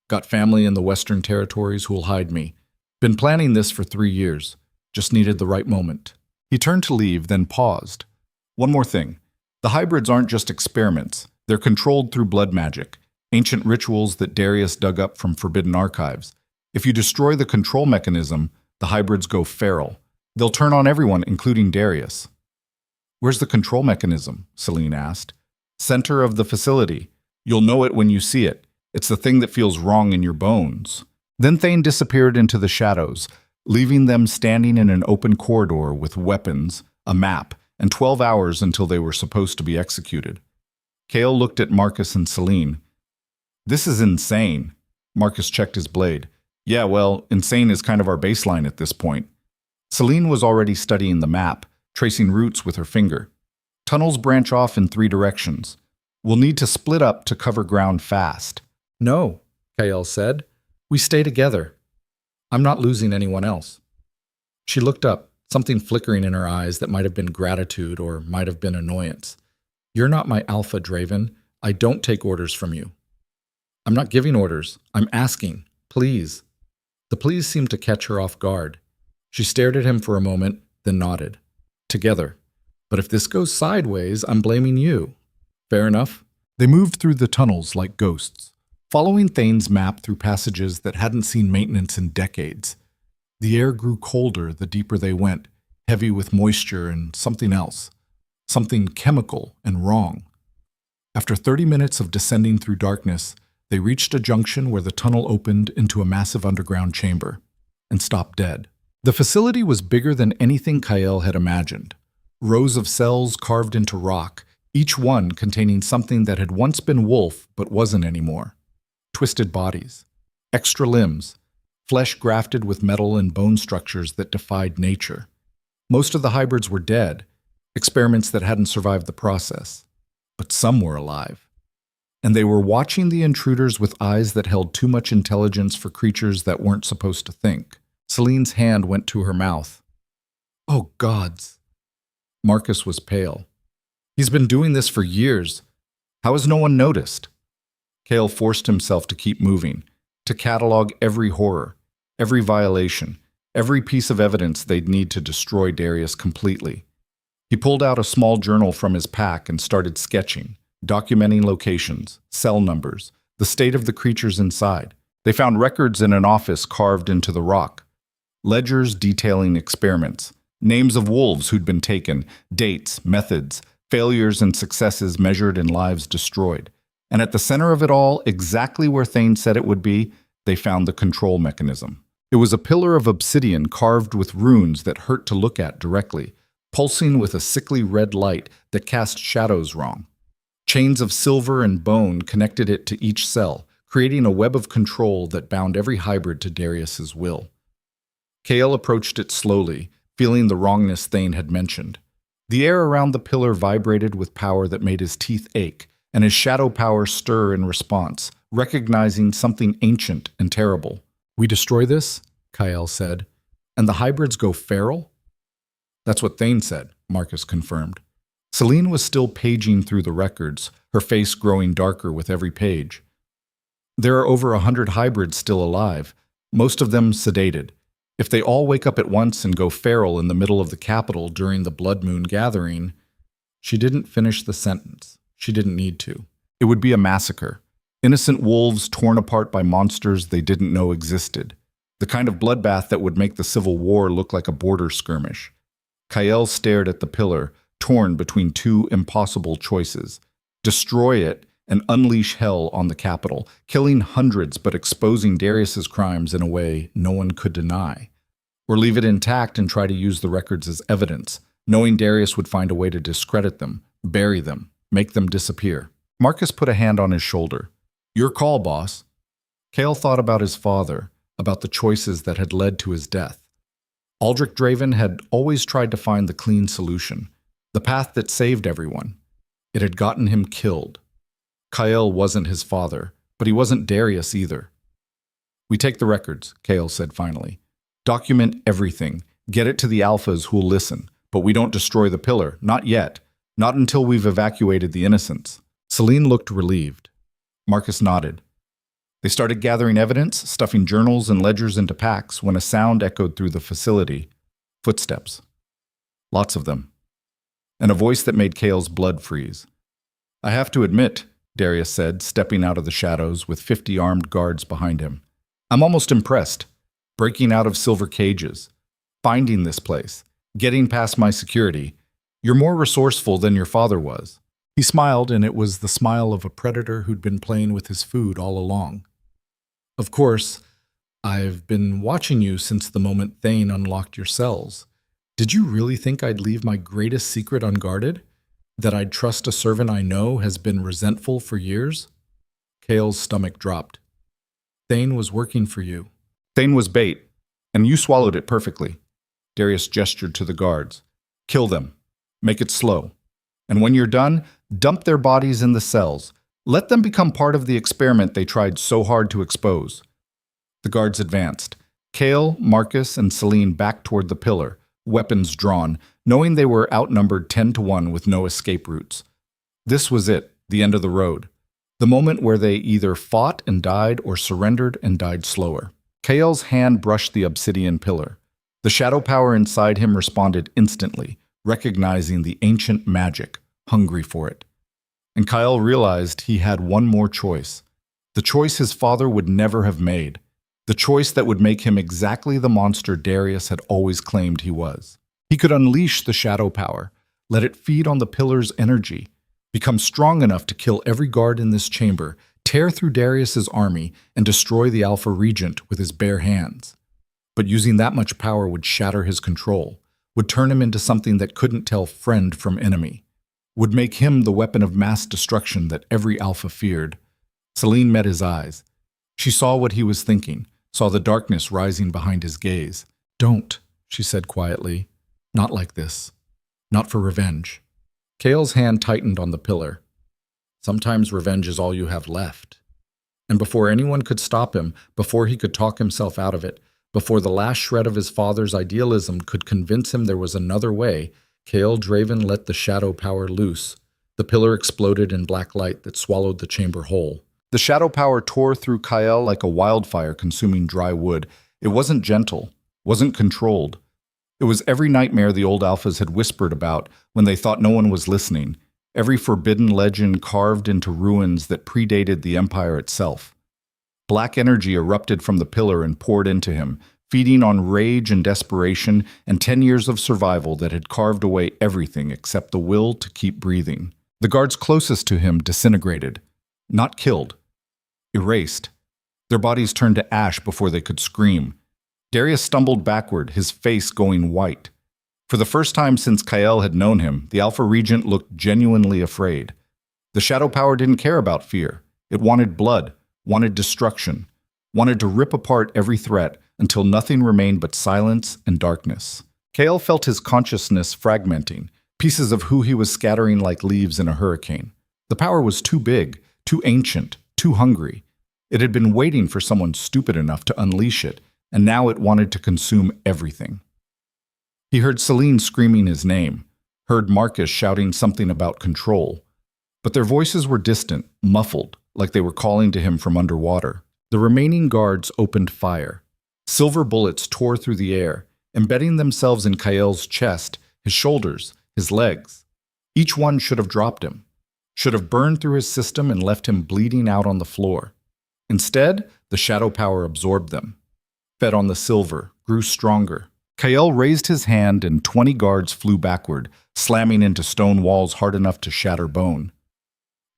Got family in the Western Territories who'll hide me. Been planning this for 3 years. Just needed the right moment. He turned to leave, then paused. One more thing. The hybrids aren't just experiments. They're controlled through blood magic, ancient rituals that Darius dug up from forbidden archives. If you destroy the control mechanism, the hybrids go feral. They'll turn on everyone, including Darius. Where's the control mechanism? Celine asked. Center of the facility. You'll know it when you see it. It's the thing that feels wrong in your bones. Then Thane disappeared into the shadows, leaving them standing in an open corridor with weapons, a map, and 12 hours until they were supposed to be executed. Cale looked at Marcus and Celine. This is insane. Marcus checked his blade. Yeah, well, insane is kind of our baseline at this point. Celine was already studying the map, tracing routes with her finger. Tunnels branch off in 3 directions. We'll need to split up to cover ground fast. No, Kyle said. We stay together. I'm not losing anyone else. She looked up, something flickering in her eyes that might have been gratitude or might have been annoyance. You're not my alpha, Draven. I don't take orders from you. I'm not giving orders. I'm asking. Please. The please seemed to catch her off guard. She stared at him for a moment, then nodded. Together. But if this goes sideways, I'm blaming you. Fair enough. They moved through the tunnels like ghosts, following Thane's map through passages that hadn't seen maintenance in decades. The air grew colder the deeper they went, heavy with moisture and something else. Something chemical and wrong. After 30 minutes of descending through darkness, they reached a junction where the tunnel opened into a massive underground chamber and stopped dead. The facility was bigger than anything Kyle had imagined. Rows of cells carved into rock, each one containing something that had once been wolf but wasn't anymore. Twisted bodies, extra limbs, flesh grafted with metal and bone structures that defied nature. Most of the hybrids were dead, experiments that hadn't survived the process. But some were alive. And they were watching the intruders with eyes that held too much intelligence for creatures that weren't supposed to think. Celine's hand went to her mouth. Oh, gods. Marcus was pale. He's been doing this for years. How has no one noticed? Cale forced himself to keep moving, to catalog every horror, every violation, every piece of evidence they'd need to destroy Darius completely. He pulled out a small journal from his pack and started sketching, documenting locations, cell numbers, the state of the creatures inside. They found records in an office carved into the rock, ledgers detailing experiments, names of wolves who'd been taken, dates, methods, failures and successes measured in lives destroyed. And at the center of it all, exactly where Thane said it would be, they found the control mechanism. It was a pillar of obsidian carved with runes that hurt to look at directly, pulsing with a sickly red light that cast shadows wrong. Chains of silver and bone connected it to each cell, creating a web of control that bound every hybrid to Darius's will. Cale approached it slowly, feeling the wrongness Thane had mentioned. The air around the pillar vibrated with power that made his teeth ache, and his shadow power stir in response, recognizing something ancient and terrible. We destroy this, Kyle said, and the hybrids go feral? That's what Thane said, Marcus confirmed. Celine was still paging through the records, her face growing darker with every page. There are over 100 hybrids still alive, most of them sedated. If they all wake up at once and go feral in the middle of the capital during the Blood Moon gathering, she didn't finish the sentence. She didn't need to. It would be a massacre. Innocent wolves torn apart by monsters they didn't know existed. The kind of bloodbath that would make the Civil War look like a border skirmish. Kyle stared at the pillar, torn between two impossible choices. Destroy it and unleash hell on the capital, killing hundreds but exposing Darius's crimes in a way no one could deny. Or leave it intact and try to use the records as evidence, knowing Darius would find a way to discredit them, bury them, make them disappear. Marcus put a hand on his shoulder. Your call, boss. Cale thought about his father, about the choices that had led to his death. Aldrich Draven had always tried to find the clean solution, the path that saved everyone. It had gotten him killed. Kyle wasn't his father, but he wasn't Darius either. We take the records, Cale said finally. Document everything. Get it to the alphas who'll listen. But we don't destroy the pillar. Not yet. Not until we've evacuated the innocents. Celine looked relieved. Marcus nodded. They started gathering evidence, stuffing journals and ledgers into packs when a sound echoed through the facility. Footsteps. Lots of them. And a voice that made Cale's blood freeze. I have to admit, Darius said, stepping out of the shadows with 50 armed guards behind him. I'm almost impressed. Breaking out of silver cages. Finding this place. Getting past my security. You're more resourceful than your father was. He smiled, and it was the smile of a predator who'd been playing with his food all along. Of course, I've been watching you since the moment Thane unlocked your cells. Did you really think I'd leave my greatest secret unguarded? That I'd trust a servant I know has been resentful for years? Cale's stomach dropped. Thane was working for you. Thane was bait, and you swallowed it perfectly. Darius gestured to the guards. Kill them. Make it slow. And when you're done, dump their bodies in the cells. Let them become part of the experiment they tried so hard to expose. The guards advanced. Cale, Marcus, and Celine backed toward the pillar, weapons drawn, knowing they were outnumbered 10-1 with no escape routes. This was it, the end of the road. The moment where they either fought and died or surrendered and died slower. Cale's hand brushed the obsidian pillar. The shadow power inside him responded instantly, recognizing the ancient magic, hungry for it. And Kyle realized he had one more choice. The choice his father would never have made. The choice that would make him exactly the monster Darius had always claimed he was. He could unleash the shadow power, let it feed on the pillar's energy, Become strong enough to kill every guard in this chamber, tear through Darius's army, and destroy the Alpha Regent with his bare hands. But using that much power would shatter his control, would turn him into something that couldn't tell friend from enemy, would make him the weapon of mass destruction that every Alpha feared. Celine met his eyes. She saw what he was thinking, saw the darkness rising behind his gaze. "Don't," she said quietly. "Not like this. Not for revenge." Kale's hand tightened on the pillar. Sometimes revenge is all you have left. And before anyone could stop him, before he could talk himself out of it, before the last shred of his father's idealism could convince him there was another way, Kale Draven let the shadow power loose. The pillar exploded in black light that swallowed the chamber whole. The shadow power tore through Kyle like a wildfire consuming dry wood. It wasn't gentle, wasn't controlled. It was every nightmare the old Alphas had whispered about when they thought no one was listening, every forbidden legend carved into ruins that predated the Empire itself. Black energy erupted from the pillar and poured into him, feeding on rage and desperation and 10 years of survival that had carved away everything except the will to keep breathing. The guards closest to him disintegrated. Not killed. Erased. Their bodies turned to ash before they could scream. Darius stumbled backward, his face going white. For the first time since Kyle had known him, the Alpha Regent looked genuinely afraid. The shadow power didn't care about fear. It wanted blood, wanted destruction, wanted to rip apart every threat until nothing remained but silence and darkness. Kale felt his consciousness fragmenting, pieces of who he was scattering like leaves in a hurricane. The power was too big, too ancient, too hungry. It had been waiting for someone stupid enough to unleash it, and now it wanted to consume everything. He heard Celine screaming his name, heard Marcus shouting something about control. But their voices were distant, muffled, like they were calling to him from underwater. The remaining guards opened fire. Silver bullets tore through the air, embedding themselves in Kyle's chest, his shoulders, his legs. Each one should have dropped him, should have burned through his system and left him bleeding out on the floor. Instead, the shadow power absorbed them, fed on the silver, grew stronger. Kyle raised his hand and 20 guards flew backward, slamming into stone walls hard enough to shatter bone.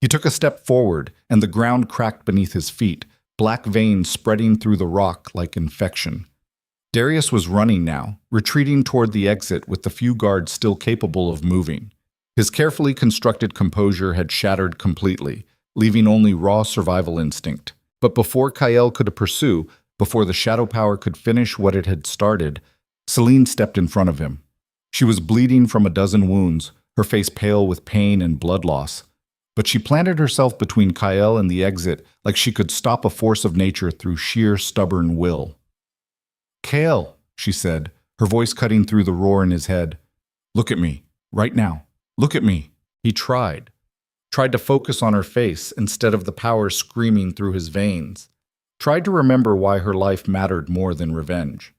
He took a step forward, and the ground cracked beneath his feet, black veins spreading through the rock like infection. Darius was running now, retreating toward the exit with the few guards still capable of moving. His carefully constructed composure had shattered completely, leaving only raw survival instinct. But before Kyle could pursue, before the shadow power could finish what it had started, Celine stepped in front of him. She was bleeding from a dozen wounds, her face pale with pain and blood loss. But she planted herself between Kyle and the exit like she could stop a force of nature through sheer stubborn will. "Kale," she said, her voice cutting through the roar in his head. "Look at me, right now. Look at me." He tried to focus on her face instead of the power screaming through his veins. Tried to remember why her life mattered more than revenge.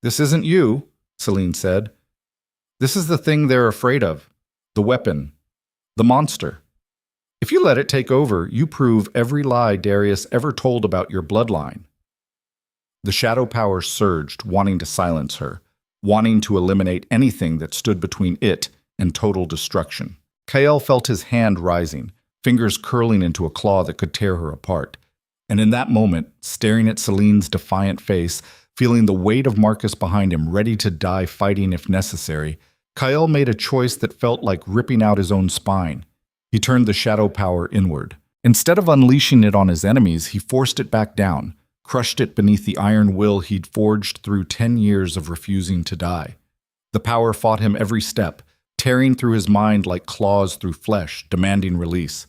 "This isn't you," Celine said. "This is the thing they're afraid of. The weapon. The monster. If you let it take over, you prove every lie Darius ever told about your bloodline." The shadow power surged, wanting to silence her, wanting to eliminate anything that stood between it and total destruction. Kyle felt his hand rising, fingers curling into a claw that could tear her apart. And in that moment, staring at Celine's defiant face, feeling the weight of Marcus behind him, ready to die fighting if necessary, Kyle made a choice that felt like ripping out his own spine. He turned the shadow power inward. Instead of unleashing it on his enemies, he forced it back down, crushed it beneath the iron will he'd forged through 10 years of refusing to die. The power fought him every step, tearing through his mind like claws through flesh, demanding release.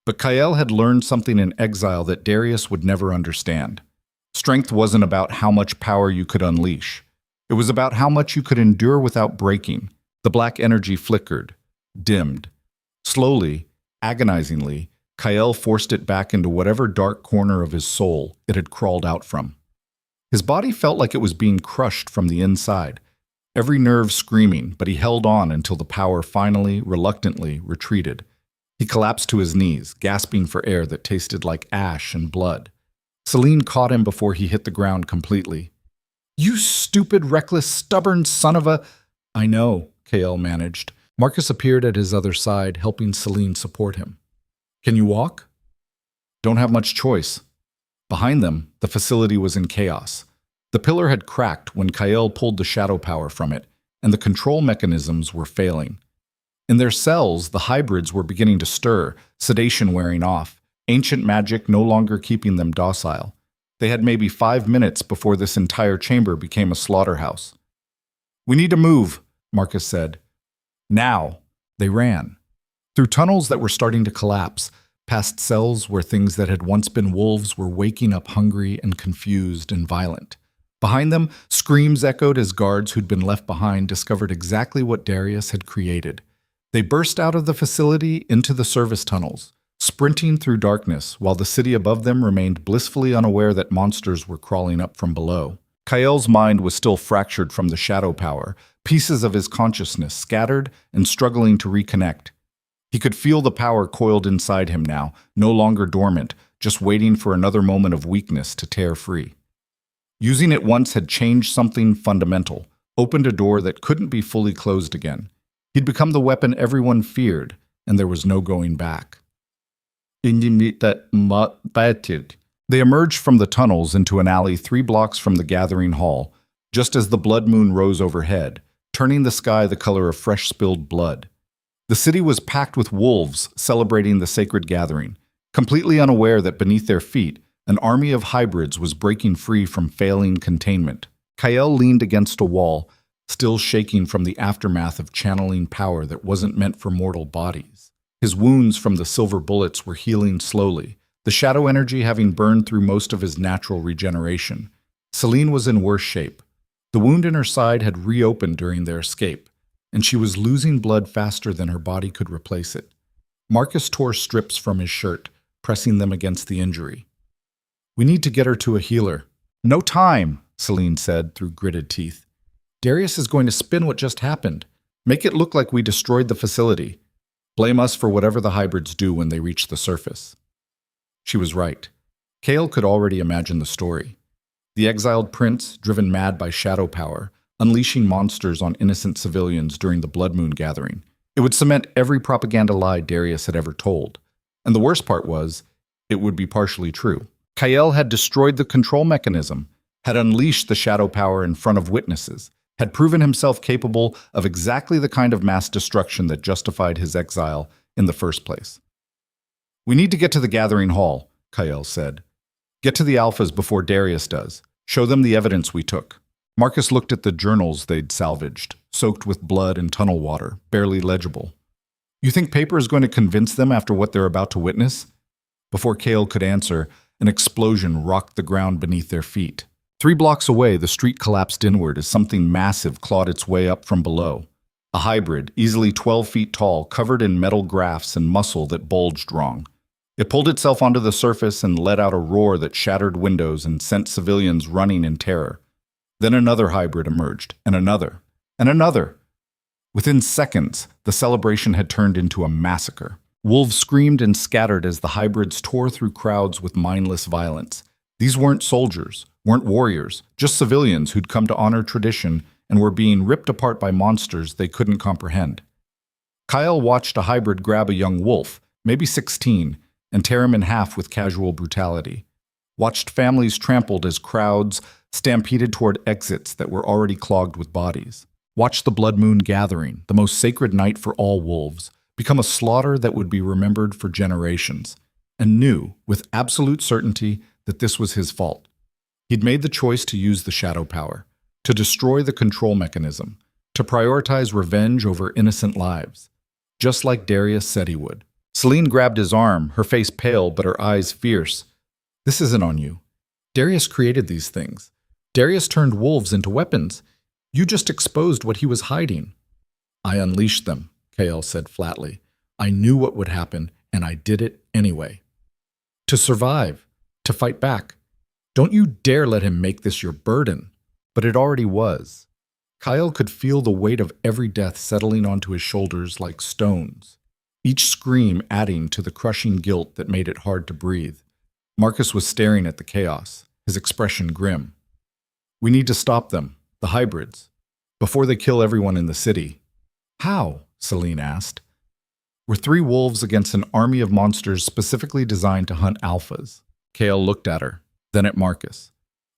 But Kyle had learned something in exile that Darius would never understand. Strength wasn't about how much power you could unleash. It was about how much you could endure without breaking. The black energy flickered, dimmed. Slowly, agonizingly, Kyle forced it back into whatever dark corner of his soul it had crawled out from. His body felt like it was being crushed from the inside, every nerve screaming, but he held on until the power finally, reluctantly, retreated. He collapsed to his knees, gasping for air that tasted like ash and blood. Celine caught him before he hit the ground completely. "You stupid, reckless, stubborn son of a—" "I know," Kale managed. Marcus appeared at his other side, helping Celine support him. Can you walk? Don't have much choice. Behind them, the facility was in chaos. The pillar had cracked when Kyle pulled the shadow power from it, and the control mechanisms were failing. In their cells, the hybrids were beginning to stir, sedation wearing off, ancient magic no longer keeping them docile. They had maybe 5 minutes before this entire chamber became a slaughterhouse. We need to move, Marcus said. Now. They ran. Through tunnels that were starting to collapse, past cells where things that had once been wolves were waking up hungry and confused and violent. Behind them, screams echoed as guards who'd been left behind discovered exactly what Darius had created. They burst out of the facility into the service tunnels, sprinting through darkness while the city above them remained blissfully unaware that monsters were crawling up from below. Kyle's mind was still fractured from the shadow power, pieces of his consciousness scattered and struggling to reconnect. He could feel the power coiled inside him now, no longer dormant, just waiting for another moment of weakness to tear free. Using it once had changed something fundamental, opened a door that couldn't be fully closed again. He'd become the weapon everyone feared, and there was no going back. They emerged from the tunnels into an alley 3 blocks from the gathering hall, just as the blood moon rose overhead, turning the sky the color of fresh spilled blood. The city was packed with wolves celebrating the sacred gathering, completely unaware that beneath their feet, an army of hybrids was breaking free from failing containment. Kyle leaned against a wall, still shaking from the aftermath of channeling power that wasn't meant for mortal bodies. His wounds from the silver bullets were healing slowly, the shadow energy having burned through most of his natural regeneration. Celine was in worse shape. The wound in her side had reopened during their escape, and she was losing blood faster than her body could replace it. Marcus tore strips from his shirt, pressing them against the injury. We need to get her to a healer. No time, Celine said through gritted teeth. Darius is going to spin what just happened. Make it look like we destroyed the facility. Blame us for whatever the hybrids do when they reach the surface. She was right. Kale could already imagine the story. The exiled prince, driven mad by shadow power, unleashing monsters on innocent civilians during the Blood Moon gathering. It would cement every propaganda lie Darius had ever told. And the worst part was, it would be partially true. Kyle had destroyed the control mechanism, had unleashed the shadow power in front of witnesses, had proven himself capable of exactly the kind of mass destruction that justified his exile in the first place. We need to get to the gathering hall, Kyle said. Get to the alphas before Darius does. Show them the evidence we took. Marcus looked at the journals they'd salvaged, soaked with blood and tunnel water, barely legible. You think paper is going to convince them after what they're about to witness? Before Kale could answer, an explosion rocked the ground beneath their feet. 3 blocks away, the street collapsed inward as something massive clawed its way up from below. A hybrid, easily 12 feet tall, covered in metal grafts and muscle that bulged wrong. It pulled itself onto the surface and let out a roar that shattered windows and sent civilians running in terror. Then another hybrid emerged, and another, and another. Within seconds, the celebration had turned into a massacre. Wolves screamed and scattered as the hybrids tore through crowds with mindless violence. These weren't soldiers, weren't warriors, just civilians who'd come to honor tradition and were being ripped apart by monsters they couldn't comprehend. Kyle watched a hybrid grab a young wolf, maybe 16, and tear him in half with casual brutality. Watched families trampled as crowds stampeded toward exits that were already clogged with bodies. Watched the Blood Moon gathering, the most sacred night for all wolves, become a slaughter that would be remembered for generations, and knew, with absolute certainty, that this was his fault. He'd made the choice to use the shadow power, to destroy the control mechanism, to prioritize revenge over innocent lives, just like Darius said he would. Celine grabbed his arm, her face pale but her eyes fierce. This isn't on you. Darius created these things. Darius turned wolves into weapons. You just exposed what he was hiding. I unleashed them, Kale said flatly. I knew what would happen, and I did it anyway. To survive, to fight back. Don't you dare let him make this your burden. But it already was. Kyle could feel the weight of every death settling onto his shoulders like stones, each scream adding to the crushing guilt that made it hard to breathe. Marcus was staring at the chaos, his expression grim. We need to stop them, the hybrids, before they kill everyone in the city. How? Celine asked. We're three wolves against an army of monsters specifically designed to hunt alphas. Kale looked at her, then at Marcus,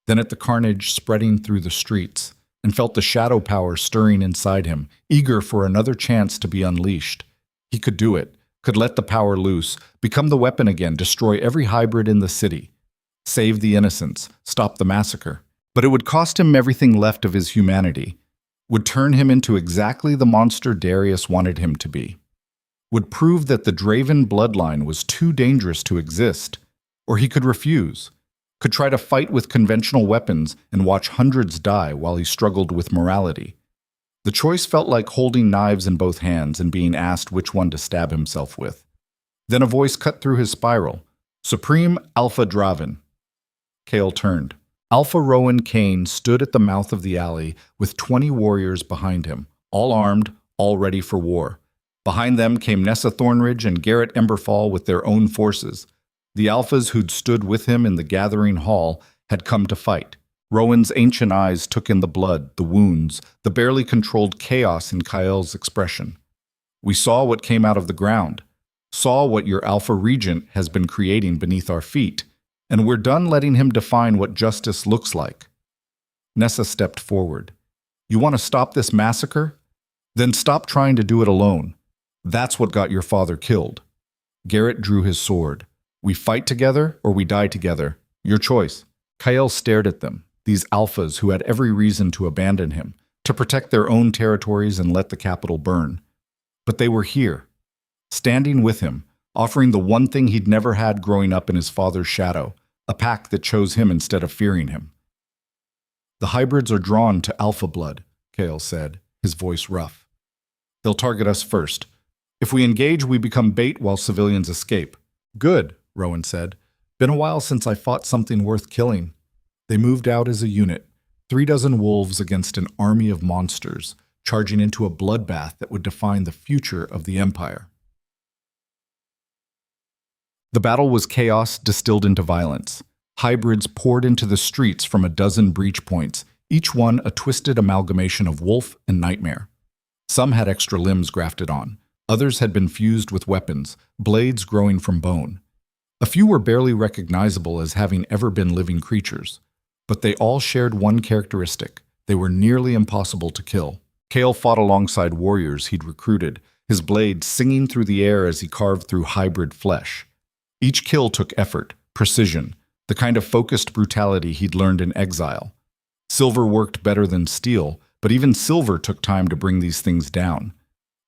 then at the carnage spreading through the streets, and felt the shadow power stirring inside him, eager for another chance to be unleashed. He could do it, could let the power loose, become the weapon again, destroy every hybrid in the city, save the innocents, stop the massacre. But it would cost him everything left of his humanity, would turn him into exactly the monster Darius wanted him to be, would prove that the Draven bloodline was too dangerous to exist, or he could refuse, could try to fight with conventional weapons and watch hundreds die while he struggled with morality. The choice felt like holding knives in both hands and being asked which one to stab himself with. Then a voice cut through his spiral. Supreme Alpha Draven. Kale turned. Alpha Rowan Kane stood at the mouth of the alley with 20 warriors behind him, all armed, all ready for war. Behind them came Nessa Thornridge and Garrett Emberfall with their own forces. The Alphas who'd stood with him in the gathering hall had come to fight. Rowan's ancient eyes took in the blood, the wounds, the barely controlled chaos in Kyl's expression. We saw what came out of the ground, saw what your Alpha Regent has been creating beneath our feet, and we're done letting him define what justice looks like. Nessa stepped forward. You want to stop this massacre? Then stop trying to do it alone. That's what got your father killed. Garrett drew his sword. We fight together or we die together. Your choice. Kyle stared at them, these alphas who had every reason to abandon him, to protect their own territories and let the capital burn. But they were here, standing with him, offering the one thing he'd never had growing up in his father's shadow, a pack that chose him instead of fearing him. The hybrids are drawn to alpha blood, Kale said, his voice rough. They'll target us first. If we engage, we become bait while civilians escape. Good, Rowan said. Been a while since I fought something worth killing. They moved out as a unit, 36 wolves against an army of monsters, charging into a bloodbath that would define the future of the Empire. The battle was chaos distilled into violence. Hybrids poured into the streets from a dozen breach points, each one a twisted amalgamation of wolf and nightmare. Some had extra limbs grafted on. Others had been fused with weapons, blades growing from bone. A few were barely recognizable as having ever been living creatures, but they all shared one characteristic. They were nearly impossible to kill. Kale fought alongside warriors he'd recruited, his blade singing through the air as he carved through hybrid flesh. Each kill took effort, precision, the kind of focused brutality he'd learned in exile. Silver worked better than steel, but even silver took time to bring these things down.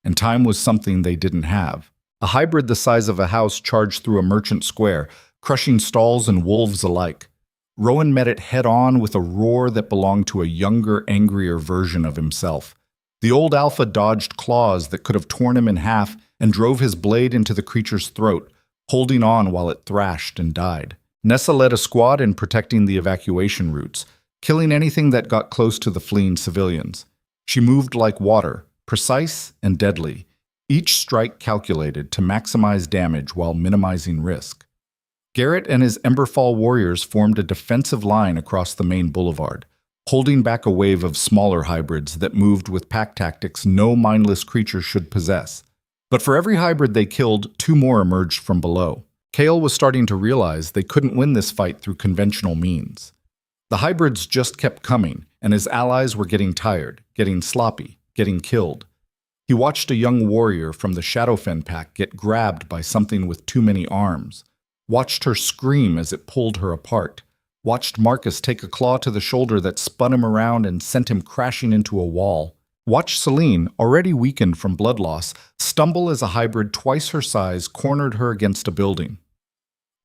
And time was something they didn't have. A hybrid the size of a house charged through a merchant square, crushing stalls and wolves alike. Rowan met it head-on with a roar that belonged to a younger, angrier version of himself. The old alpha dodged claws that could have torn him in half and drove his blade into the creature's throat, holding on while it thrashed and died. Nessa led a squad in protecting the evacuation routes, killing anything that got close to the fleeing civilians. She moved like water, precise and deadly, each strike calculated to maximize damage while minimizing risk. Garrett and his Emberfall warriors formed a defensive line across the main boulevard, holding back a wave of smaller hybrids that moved with pack tactics no mindless creature should possess. But for every hybrid they killed, 2 more emerged from below. Kale was starting to realize they couldn't win this fight through conventional means. The hybrids just kept coming, and his allies were getting tired, getting sloppy, getting killed. He watched a young warrior from the Shadowfen pack get grabbed by something with too many arms, watched her scream as it pulled her apart, watched Marcus take a claw to the shoulder that spun him around and sent him crashing into a wall, watched Celine, already weakened from blood loss, stumble as a hybrid twice her size cornered her against a building.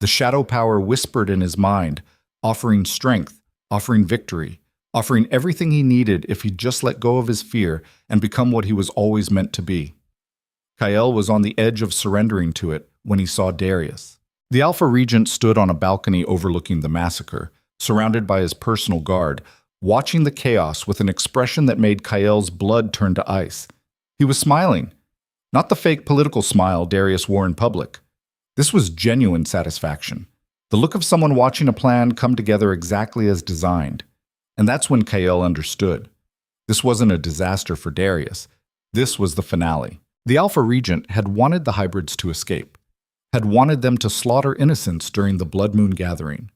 The shadow power whispered in his mind, offering strength, offering victory, offering everything he needed if he'd just let go of his fear and become what he was always meant to be. Kyle was on the edge of surrendering to it when he saw Darius. The Alpha Regent stood on a balcony overlooking the massacre, surrounded by his personal guard, watching the chaos with an expression that made Kyle's blood turn to ice. He was smiling, not the fake political smile Darius wore in public. This was genuine satisfaction, the look of someone watching a plan come together exactly as designed. And that's when Kyle understood. This wasn't a disaster for Darius. This was the finale. The Alpha Regent had wanted the hybrids to escape, had wanted them to slaughter innocents during the Blood Moon gathering,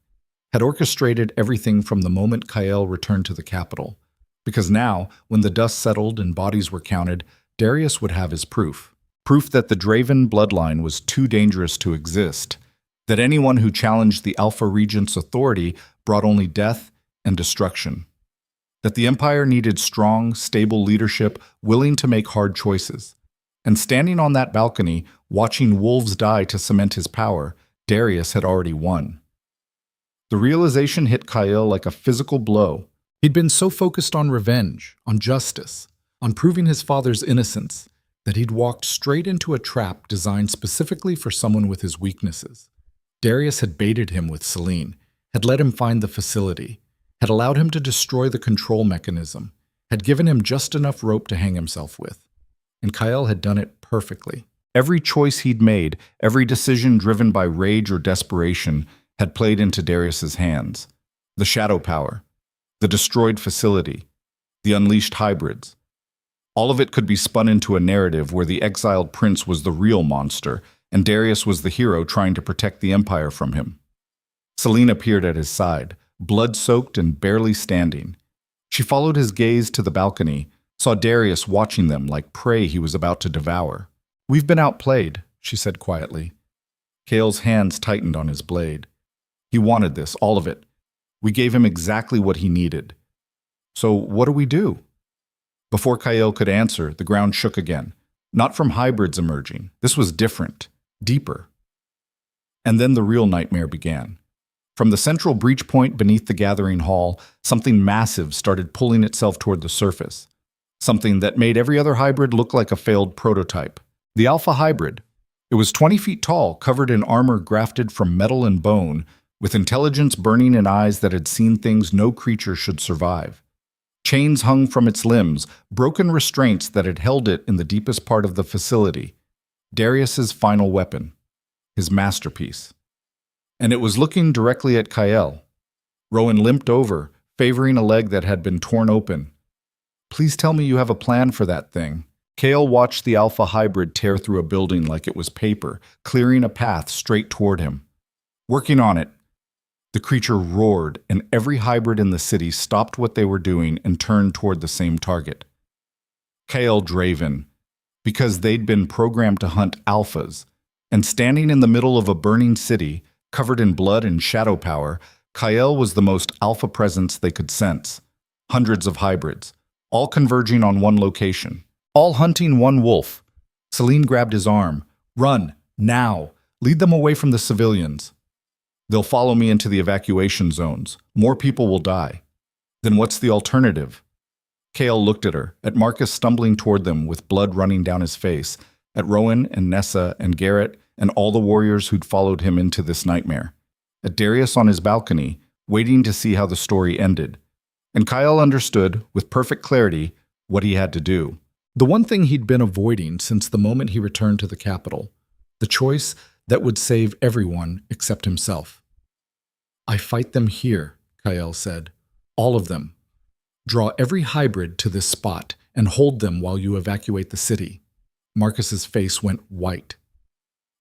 had orchestrated everything from the moment Kyle returned to the capital, because now, when the dust settled and bodies were counted, Darius would have his proof. Proof that the Draven bloodline was too dangerous to exist, that anyone who challenged the Alpha Regent's authority brought only death and destruction, that the Empire needed strong, stable leadership willing to make hard choices. And standing on that balcony, watching wolves die to cement his power, Darius had already won. The realization hit Kyle like a physical blow. He'd been so focused on revenge, on justice, on proving his father's innocence, that he'd walked straight into a trap designed specifically for someone with his weaknesses. Darius had baited him with Selene, had let him find the facility, had allowed him to destroy the control mechanism, had given him just enough rope to hang himself with. And Kyle had done it perfectly. Every choice he'd made, every decision driven by rage or desperation, had played into Darius's hands. The shadow power, the destroyed facility, the unleashed hybrids. All of it could be spun into a narrative where the exiled prince was the real monster, and Darius was the hero trying to protect the Empire from him. Selene appeared at his side, blood-soaked and barely standing. She followed his gaze to the balcony, saw Darius watching them like prey he was about to devour. "We've been outplayed," she said quietly. Kale's hands tightened on his blade. He wanted this, all of it. We gave him exactly what he needed. So what do we do? Before Kyle could answer, the ground shook again. Not from hybrids emerging. This was different, deeper. And then the real nightmare began. From the central breach point beneath the gathering hall, something massive started pulling itself toward the surface. Something that made every other hybrid look like a failed prototype. The Alpha Hybrid. It was 20 feet tall, covered in armor grafted from metal and bone, with intelligence burning in eyes that had seen things no creature should survive. Chains hung from its limbs, broken restraints that had held it in the deepest part of the facility. Darius's final weapon. His masterpiece. And it was looking directly at Kyle. Rowan limped over, favoring a leg that had been torn open. "Please tell me you have a plan for that thing." Kale watched the Alpha Hybrid tear through a building like it was paper, clearing a path straight toward him. "Working on it." The creature roared, and every hybrid in the city stopped what they were doing and turned toward the same target. Kale Draven, because they'd been programmed to hunt alphas, and standing in the middle of a burning city, covered in blood and shadow power, Kyle was the most alpha presence they could sense. Hundreds of hybrids, all converging on one location, all hunting one wolf. Selene grabbed his arm. "Run, now. Lead them away from the civilians. They'll follow me into the evacuation zones. More people will die." "Then what's the alternative?" Kale looked at her, at Marcus stumbling toward them with blood running down his face, at Rowan and Nessa and Garrett and all the warriors who'd followed him into this nightmare, at Darius on his balcony, waiting to see how the story ended. And Kyle understood, with perfect clarity, what he had to do. The one thing he'd been avoiding since the moment he returned to the capital. The choice that would save everyone except himself. "I fight them here," Kyle said. "All of them. Draw every hybrid to this spot and hold them while you evacuate the city." Marcus's face went white.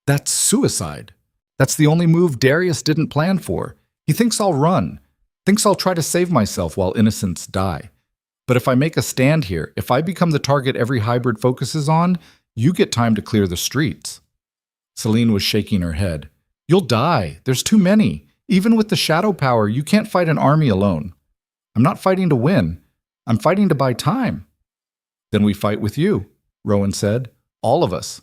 "That's suicide. That's the only move Darius didn't plan for. He thinks I'll run. Thinks I'll try to save myself while innocents die. But if I make a stand here, if I become the target every hybrid focuses on, you get time to clear the streets." Selene was shaking her head. "You'll die. There's too many. Even with the shadow power, you can't fight an army alone. I'm not fighting to win. I'm fighting to buy time." "Then we fight with you," Rowan said. "All of us.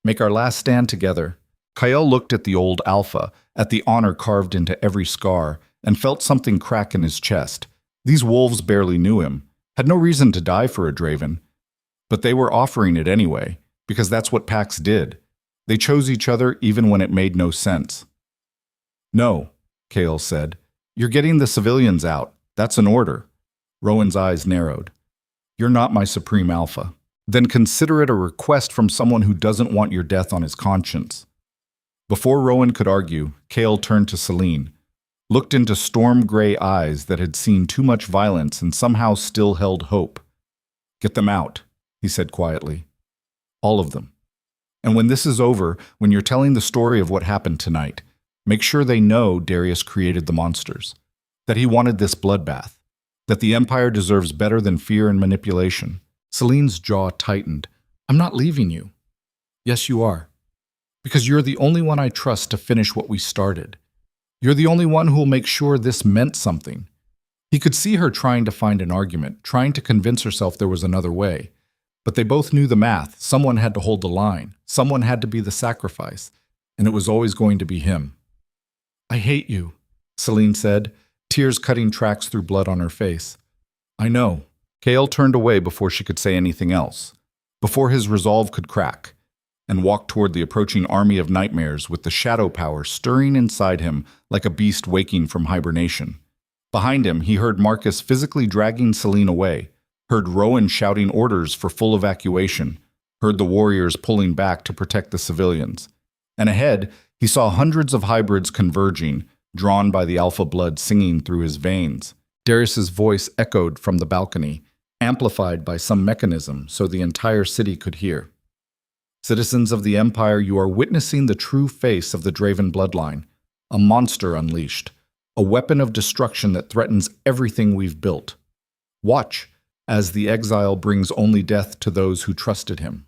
Make our last stand together." Kyle looked at the old Alpha, at the honor carved into every scar, and felt something crack in his chest. These wolves barely knew him, had no reason to die for a Draven. But they were offering it anyway, because that's what packs did. They chose each other even when it made no sense. "No," Kale said. "You're getting the civilians out. That's an order." Rowan's eyes narrowed. "You're not my Supreme Alpha. Then consider it a request from someone who doesn't want your death on his conscience." Before Rowan could argue, Kale turned to Selene, looked into storm-gray eyes that had seen too much violence and somehow still held hope. "Get them out," he said quietly. All of them. And when this is over, when you're telling the story of what happened tonight, make sure they know Darius created the monsters, that he wanted this bloodbath, that the Empire deserves better than fear and manipulation. Celine's jaw tightened. I'm not leaving you. Yes, you are. Because you're the only one I trust to finish what we started. You're the only one who will make sure this meant something. He could see her trying to find an argument, trying to convince herself there was another way. But they both knew the math. Someone had to hold the line. Someone had to be the sacrifice. And it was always going to be him. I hate you, Celine said, tears cutting tracks through blood on her face. I know. Kale turned away before she could say anything else, before his resolve could crack, and walked toward the approaching army of nightmares with the shadow power stirring inside him like a beast waking from hibernation. Behind him, he heard Marcus physically dragging Celine away, heard Rowan shouting orders for full evacuation, heard the warriors pulling back to protect the civilians. And ahead, he saw hundreds of hybrids converging, drawn by the alpha blood singing through his veins. Darius's voice echoed from the balcony, amplified by some mechanism so the entire city could hear. Citizens of the Empire, you are witnessing the true face of the Draven bloodline, a monster unleashed, a weapon of destruction that threatens everything we've built. Watch as the exile brings only death to those who trusted him.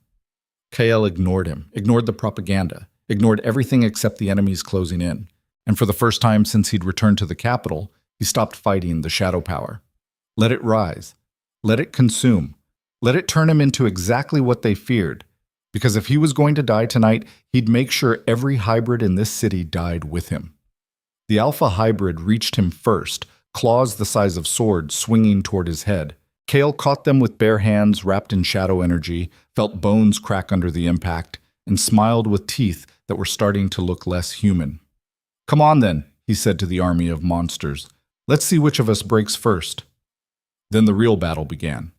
Kael ignored him, ignored the propaganda, ignored everything except the enemies closing in. And for the first time since he'd returned to the capital, he stopped fighting the shadow power. Let it rise. Let it consume. Let it turn him into exactly what they feared. Because if he was going to die tonight, he'd make sure every hybrid in this city died with him. The alpha hybrid reached him first, claws the size of swords swinging toward his head. Kael caught them with bare hands wrapped in shadow energy, felt bones crack under the impact, and smiled with teeth that were starting to look less human. Come on then, he said to the army of monsters. Let's see which of us breaks first. Then the real battle began.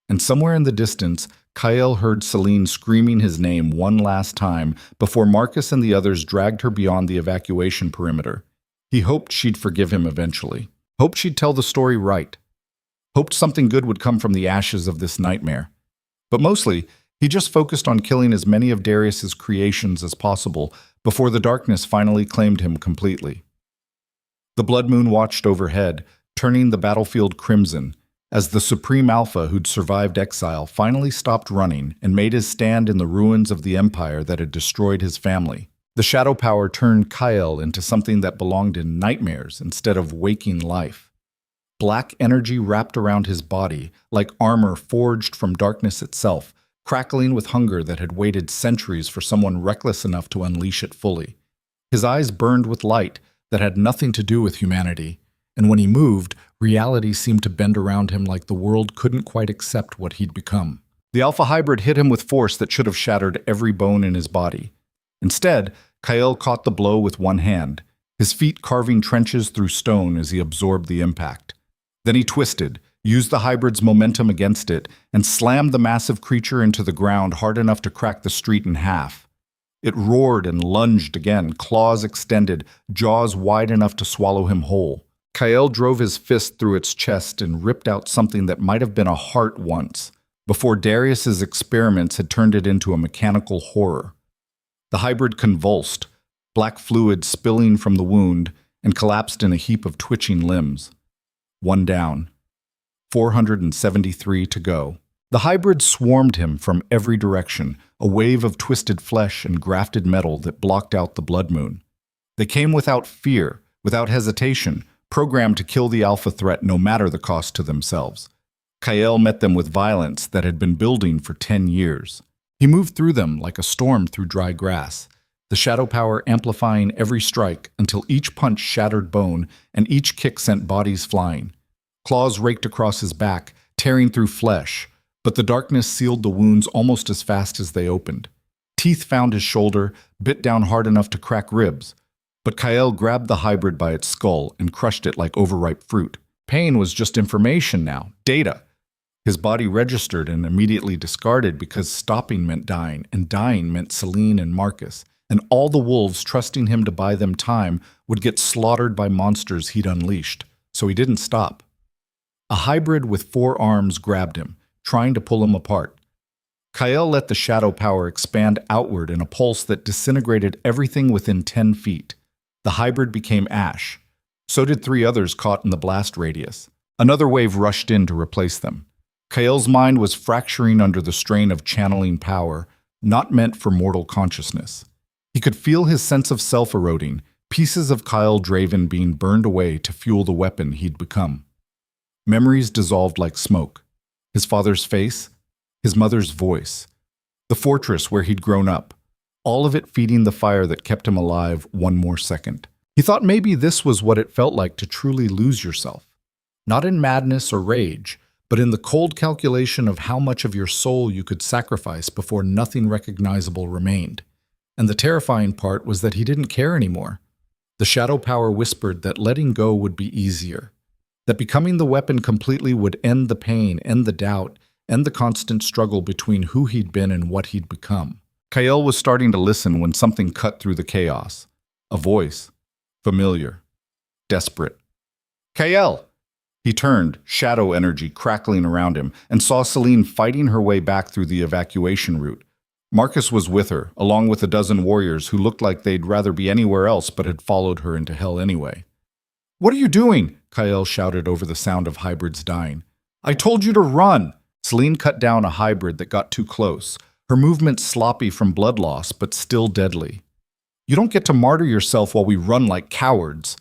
And somewhere in the distance, Kael heard Celine screaming his name one last time before Marcus and the others dragged her beyond the evacuation perimeter. He hoped she'd forgive him eventually. Hoped she'd tell the story right. Hoped something good would come from the ashes of this nightmare. But mostly, he just focused on killing as many of Darius's creations as possible before the darkness finally claimed him completely. The blood moon watched overhead, turning the battlefield crimson, as the Supreme Alpha who'd survived exile finally stopped running and made his stand in the ruins of the empire that had destroyed his family. The shadow power turned Kael into something that belonged in nightmares instead of waking life. Black energy wrapped around his body, like armor forged from darkness itself, crackling with hunger that had waited centuries for someone reckless enough to unleash it fully. His eyes burned with light that had nothing to do with humanity, and when he moved, reality seemed to bend around him like the world couldn't quite accept what he'd become. The alpha hybrid hit him with force that should have shattered every bone in his body. Instead, Kael caught the blow with one hand, his feet carving trenches through stone as he absorbed the impact. Then he twisted, used the hybrid's momentum against it, and slammed the massive creature into the ground hard enough to crack the street in half. It roared and lunged again, claws extended, jaws wide enough to swallow him whole. Kael drove his fist through its chest and ripped out something that might have been a heart once, before Darius's experiments had turned it into a mechanical horror. The hybrid convulsed, black fluid spilling from the wound, and collapsed in a heap of twitching limbs. One down. 473 to go. The hybrid swarmed him from every direction, a wave of twisted flesh and grafted metal that blocked out the blood moon. They came without fear, without hesitation, programmed to kill the alpha threat no matter the cost to themselves. Kael met them with violence that had been building for 10 years. He moved through them like a storm through dry grass, the shadow power amplifying every strike until each punch shattered bone and each kick sent bodies flying. Claws raked across his back, tearing through flesh, but the darkness sealed the wounds almost as fast as they opened. Teeth found his shoulder, bit down hard enough to crack ribs, but Kael grabbed the hybrid by its skull and crushed it like overripe fruit. Pain was just information now, data. His body registered and immediately discarded because stopping meant dying, and dying meant Celine and Marcus, and all the wolves trusting him to buy them time would get slaughtered by monsters he'd unleashed, so he didn't stop. A hybrid with 4 arms grabbed him, trying to pull him apart. Kyle let the shadow power expand outward in a pulse that disintegrated everything within 10 feet. The hybrid became ash. So did 3 others caught in the blast radius. Another wave rushed in to replace them. Kyle's mind was fracturing under the strain of channeling power, not meant for mortal consciousness. He could feel his sense of self eroding, pieces of Kyle Draven being burned away to fuel the weapon he'd become. Memories dissolved like smoke. His father's face, his mother's voice, the fortress where he'd grown up, all of it feeding the fire that kept him alive one more second. He thought maybe this was what it felt like to truly lose yourself. Not in madness or rage, but in the cold calculation of how much of your soul you could sacrifice before nothing recognizable remained. And the terrifying part was that he didn't care anymore. The shadow power whispered that letting go would be easier, that becoming the weapon completely would end the pain, end the doubt, end the constant struggle between who he'd been and what he'd become. Kyle was starting to listen when something cut through the chaos. A voice. Familiar. Desperate. Kyle! He turned, shadow energy crackling around him, and saw Celine fighting her way back through the evacuation route. Marcus was with her, along with a dozen warriors who looked like they'd rather be anywhere else but had followed her into hell anyway. "What are you doing?" Kyle shouted over the sound of hybrids dying. "I told you to run!" Celine cut down a hybrid that got too close, her movements sloppy from blood loss but still deadly. "You don't get to martyr yourself while we run like cowards.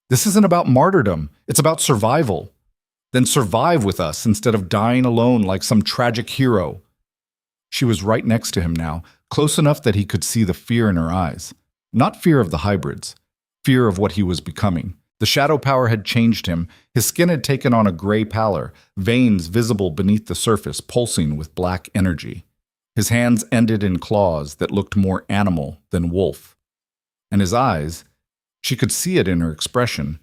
This isn't about martyrdom, it's about survival. Then survive with us instead of dying alone like some tragic hero." She was right next to him now, close enough that he could see the fear in her eyes. Not fear of the hybrids, fear of what he was becoming. The shadow power had changed him. His skin had taken on a gray pallor, veins visible beneath the surface pulsing with black energy. His hands ended in claws that looked more animal than wolf. And his eyes, she could see it in her expression,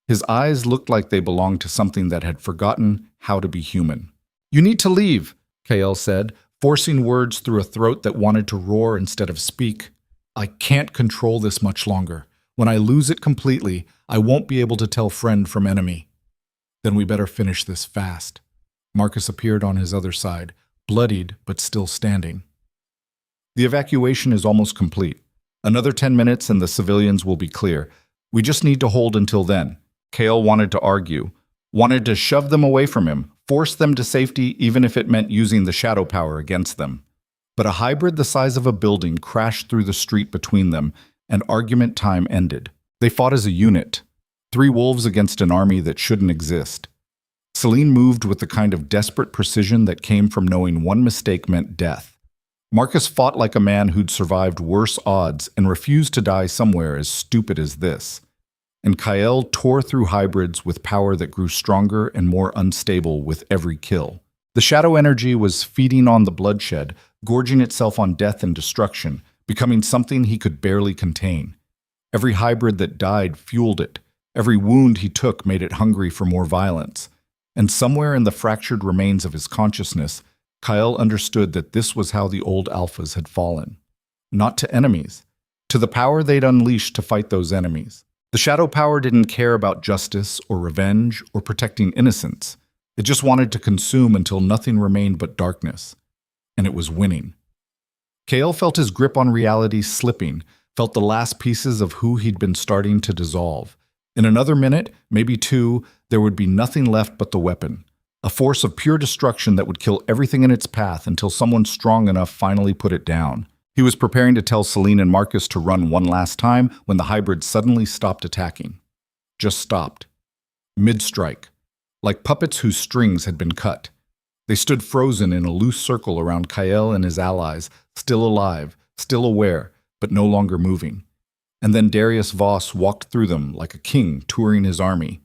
his eyes looked like they belonged to something that had forgotten how to be human. "You need to leave," Kyle said, forcing words through a throat that wanted to roar instead of speak. "I can't control this much longer. When I lose it completely, I won't be able to tell friend from enemy." "Then we better finish this fast." Marcus appeared on his other side, bloodied but still standing. "The evacuation is almost complete. Another 10 minutes and the civilians will be clear. We just need to hold until then." Kale wanted to argue, wanted to shove them away from him, force them to safety even if it meant using the shadow power against them. But a hybrid the size of a building crashed through the street between them, and argument time ended. They fought as a unit, 3 wolves against an army that shouldn't exist. Celine moved with the kind of desperate precision that came from knowing one mistake meant death. Marcus fought like a man who'd survived worse odds and refused to die somewhere as stupid as this. And Kyle tore through hybrids with power that grew stronger and more unstable with every kill. The shadow energy was feeding on the bloodshed, gorging itself on death and destruction, becoming something he could barely contain. Every hybrid that died fueled it. Every wound he took made it hungry for more violence. And somewhere in the fractured remains of his consciousness, Kyle understood that this was how the old alphas had fallen. Not to enemies, to the power they'd unleashed to fight those enemies. The shadow power didn't care about justice or revenge or protecting innocence. It just wanted to consume until nothing remained but darkness. And it was winning. Kale felt his grip on reality slipping, felt the last pieces of who he'd been starting to dissolve. In another minute, maybe 2, there would be nothing left but the weapon. A force of pure destruction that would kill everything in its path until someone strong enough finally put it down. He was preparing to tell Celine and Marcus to run one last time when the hybrid suddenly stopped attacking. Just stopped. Mid-strike. Like puppets whose strings had been cut. They stood frozen in a loose circle around Kyle and his allies, still alive, still aware, but no longer moving. And then Darius Voss walked through them like a king touring his army.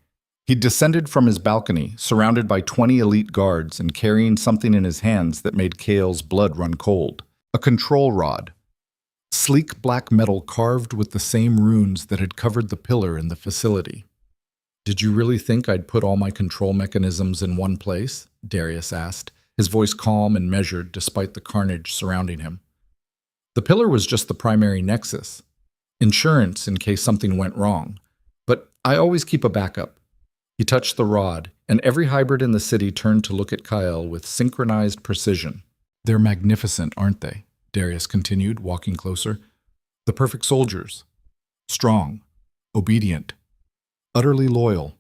He'd descended from his balcony, surrounded by 20 elite guards and carrying something in his hands that made Kale's blood run cold. A control rod. Sleek black metal carved with the same runes that had covered the pillar in the facility. "Did you really think I'd put all my control mechanisms in one place?" Darius asked, his voice calm and measured despite the carnage surrounding him. "The pillar was just the primary nexus. Insurance in case something went wrong. But I always keep a backup." He touched the rod, and every hybrid in the city turned to look at Kyle with synchronized precision. They're magnificent, aren't they? Darius continued, walking closer. The perfect soldiers. Strong, obedient, utterly loyal.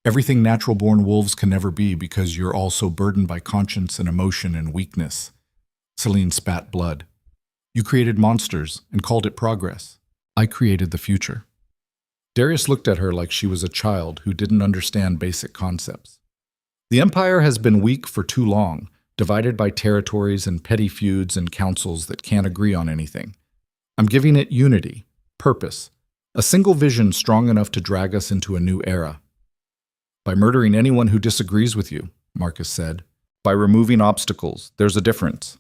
Everything natural-born wolves can never be because you're also burdened by conscience and emotion and weakness. Celine spat blood. You created monsters and called it progress. I created the future. Darius looked at her like she was a child who didn't understand basic concepts. The Empire has been weak for too long, divided by territories and petty feuds and councils that can't agree on anything. I'm giving it unity, purpose, a single vision strong enough to drag us into a new era. By murdering anyone who disagrees with you, Marcus said. By removing obstacles, there's a difference.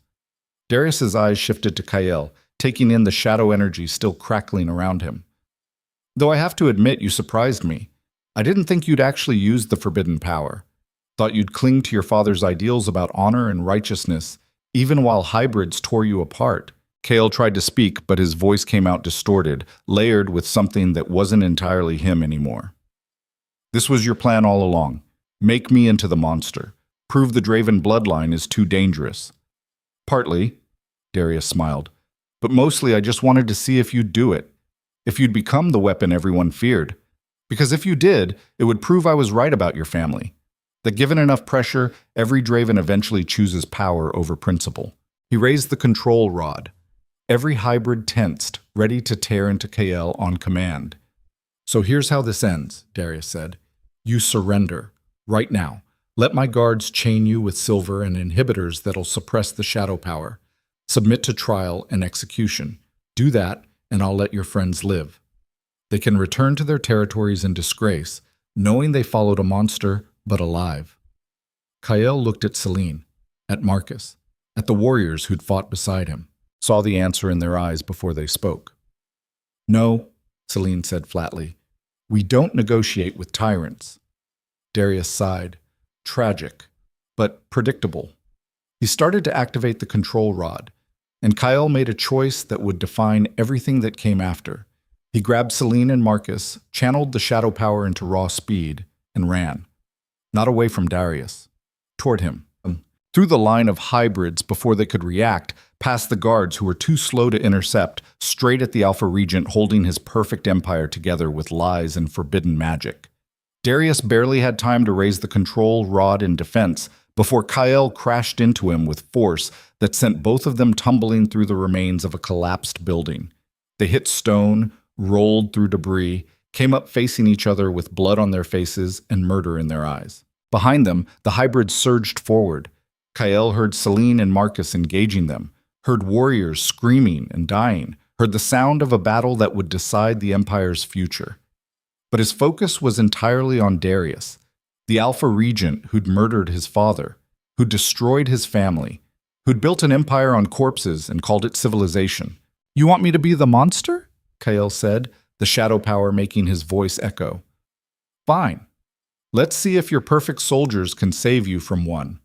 Darius's eyes shifted to Kael, taking in the shadow energy still crackling around him. Though I have to admit you surprised me. I didn't think you'd actually use the forbidden power. Thought you'd cling to your father's ideals about honor and righteousness, even while hybrids tore you apart. Kael tried to speak, but his voice came out distorted, layered with something that wasn't entirely him anymore. This was your plan all along. Make me into the monster. Prove the Draven bloodline is too dangerous. Partly, Darius smiled, but mostly I just wanted to see if you'd do it. If you'd become the weapon everyone feared. Because if you did, it would prove I was right about your family. That given enough pressure, every Draven eventually chooses power over principle. He raised the control rod. Every hybrid tensed, ready to tear into Kael on command. So here's how this ends, Darius said. You surrender, right now. Let my guards chain you with silver and inhibitors that'll suppress the shadow power. Submit to trial and execution. Do that, and I'll let your friends live. They can return to their territories in disgrace, knowing they followed a monster, but alive. Kael looked at Celine, at Marcus, at the warriors who'd fought beside him, saw the answer in their eyes before they spoke. No, Celine said flatly. We don't negotiate with tyrants. Darius sighed. Tragic, but predictable. He started to activate the control rod, and Kael made a choice that would define everything that came after. He grabbed Celine and Marcus, channeled the shadow power into raw speed, and ran. Not away from Darius. Toward him. Through the line of hybrids before they could react, past the guards who were too slow to intercept, straight at the Alpha Regent holding his perfect empire together with lies and forbidden magic. Darius barely had time to raise the control rod in defense before Kael crashed into him with force that sent both of them tumbling through the remains of a collapsed building. They hit stone, rolled through debris, came up facing each other with blood on their faces and murder in their eyes. Behind them, the hybrids surged forward. Kael heard Celine and Marcus engaging them, heard warriors screaming and dying, heard the sound of a battle that would decide the Empire's future. But his focus was entirely on Darius, the Alpha Regent who'd murdered his father, who'd destroyed his family, who'd built an empire on corpses and called it civilization. You want me to be the monster? Kael said, the shadow power making his voice echo. Fine. Let's see if your perfect soldiers can save you from one.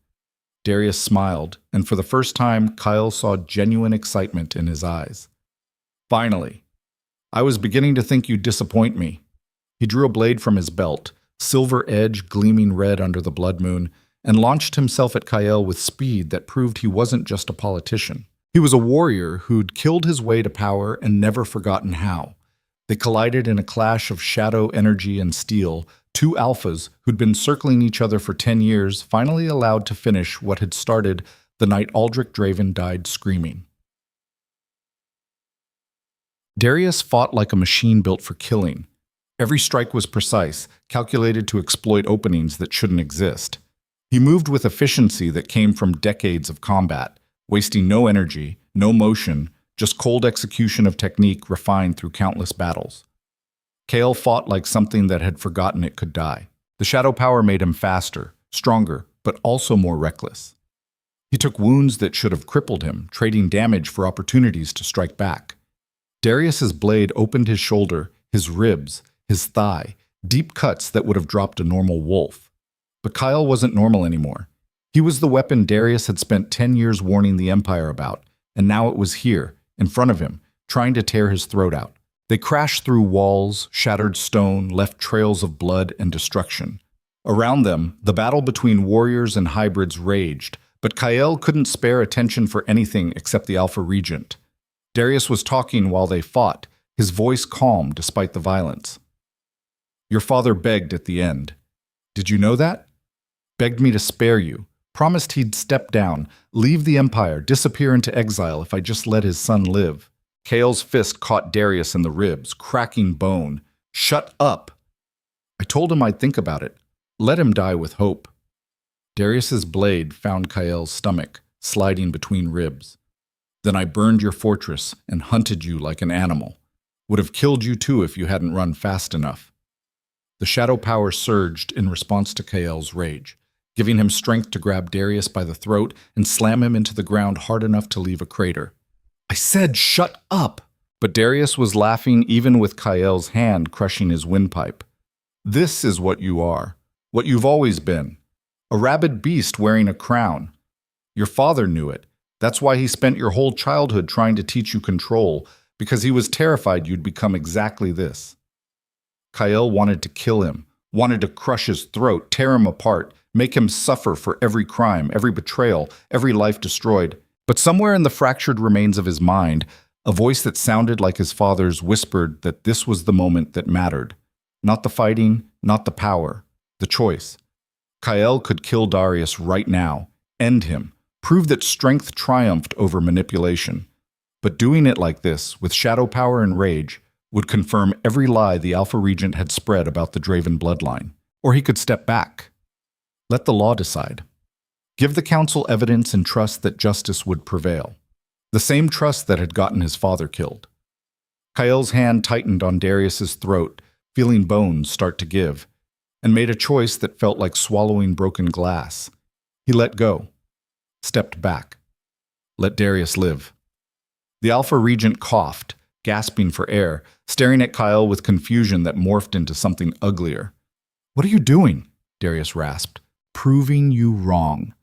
Darius smiled, and for the first time, Kael saw genuine excitement in his eyes. Finally. I was beginning to think you'd disappoint me. He drew a blade from his belt, silver edge gleaming red under the blood moon, and launched himself at Kael with speed that proved he wasn't just a politician. He was a warrior who'd killed his way to power and never forgotten how. They collided in a clash of shadow energy and steel, two alphas who'd been circling each other for 10 years, finally allowed to finish what had started the night Aldrich Draven died screaming. Darius fought like a machine built for killing. Every strike was precise, calculated to exploit openings that shouldn't exist. He moved with efficiency that came from decades of combat, wasting no energy, no motion, just cold execution of technique refined through countless battles. Kael fought like something that had forgotten it could die. The shadow power made him faster, stronger, but also more reckless. He took wounds that should have crippled him, trading damage for opportunities to strike back. Darius's blade opened his shoulder, his ribs, his thigh, deep cuts that would have dropped a normal wolf. But Kael wasn't normal anymore. He was the weapon Darius had spent 10 years warning the Empire about, and now it was here, in front of him, trying to tear his throat out. They crashed through walls, shattered stone, left trails of blood and destruction. Around them, the battle between warriors and hybrids raged, but Kael couldn't spare attention for anything except the Alpha Regent. Darius was talking while they fought, his voice calm despite the violence. Your father begged at the end. Did you know that? Begged me to spare you. Promised he'd step down, leave the Empire, disappear into exile if I just let his son live. Kael's fist caught Darius in the ribs, cracking bone. Shut up! I told him I'd think about it. Let him die with hope. Darius's blade found Kael's stomach, sliding between ribs. Then I burned your fortress and hunted you like an animal. Would have killed you too if you hadn't run fast enough. The shadow power surged in response to Kael's rage, giving him strength to grab Darius by the throat and slam him into the ground hard enough to leave a crater. I said shut up! But Darius was laughing even with Kael's hand crushing his windpipe. This is what you are, what you've always been. A rabid beast wearing a crown. Your father knew it. That's why he spent your whole childhood trying to teach you control, because he was terrified you'd become exactly this. Kael wanted to kill him, wanted to crush his throat, tear him apart, make him suffer for every crime, every betrayal, every life destroyed. But somewhere in the fractured remains of his mind, a voice that sounded like his father's whispered that this was the moment that mattered. Not the fighting, not the power, the choice. Kael could kill Darius right now, end him, prove that strength triumphed over manipulation. But doing it like this, with shadow power and rage, would confirm every lie the Alpha Regent had spread about the Draven bloodline. Or he could step back. Let the law decide. Give the council evidence and trust that justice would prevail. The same trust that had gotten his father killed. Kael's hand tightened on Darius's throat, feeling bones start to give, and made a choice that felt like swallowing broken glass. He let go, stepped back. Let Darius live. The Alpha Regent coughed, gasping for air, staring at Kael with confusion that morphed into something uglier. What are you doing? Darius rasped. Proving you wrong.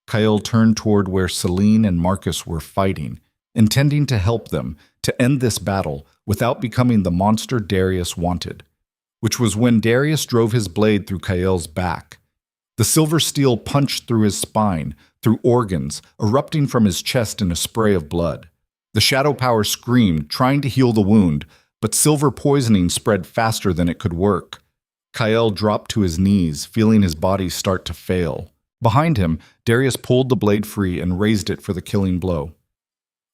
Kael turned toward where Celine and Marcus were fighting, intending to help them, to end this battle without becoming the monster Darius wanted. Which was when Darius drove his blade through Kael's back. The silver steel punched through his spine, through organs, erupting from his chest in a spray of blood. The shadow power screamed, trying to heal the wound, but silver poisoning spread faster than it could work. Kael dropped to his knees, feeling his body start to fail. Behind him, Darius pulled the blade free and raised it for the killing blow.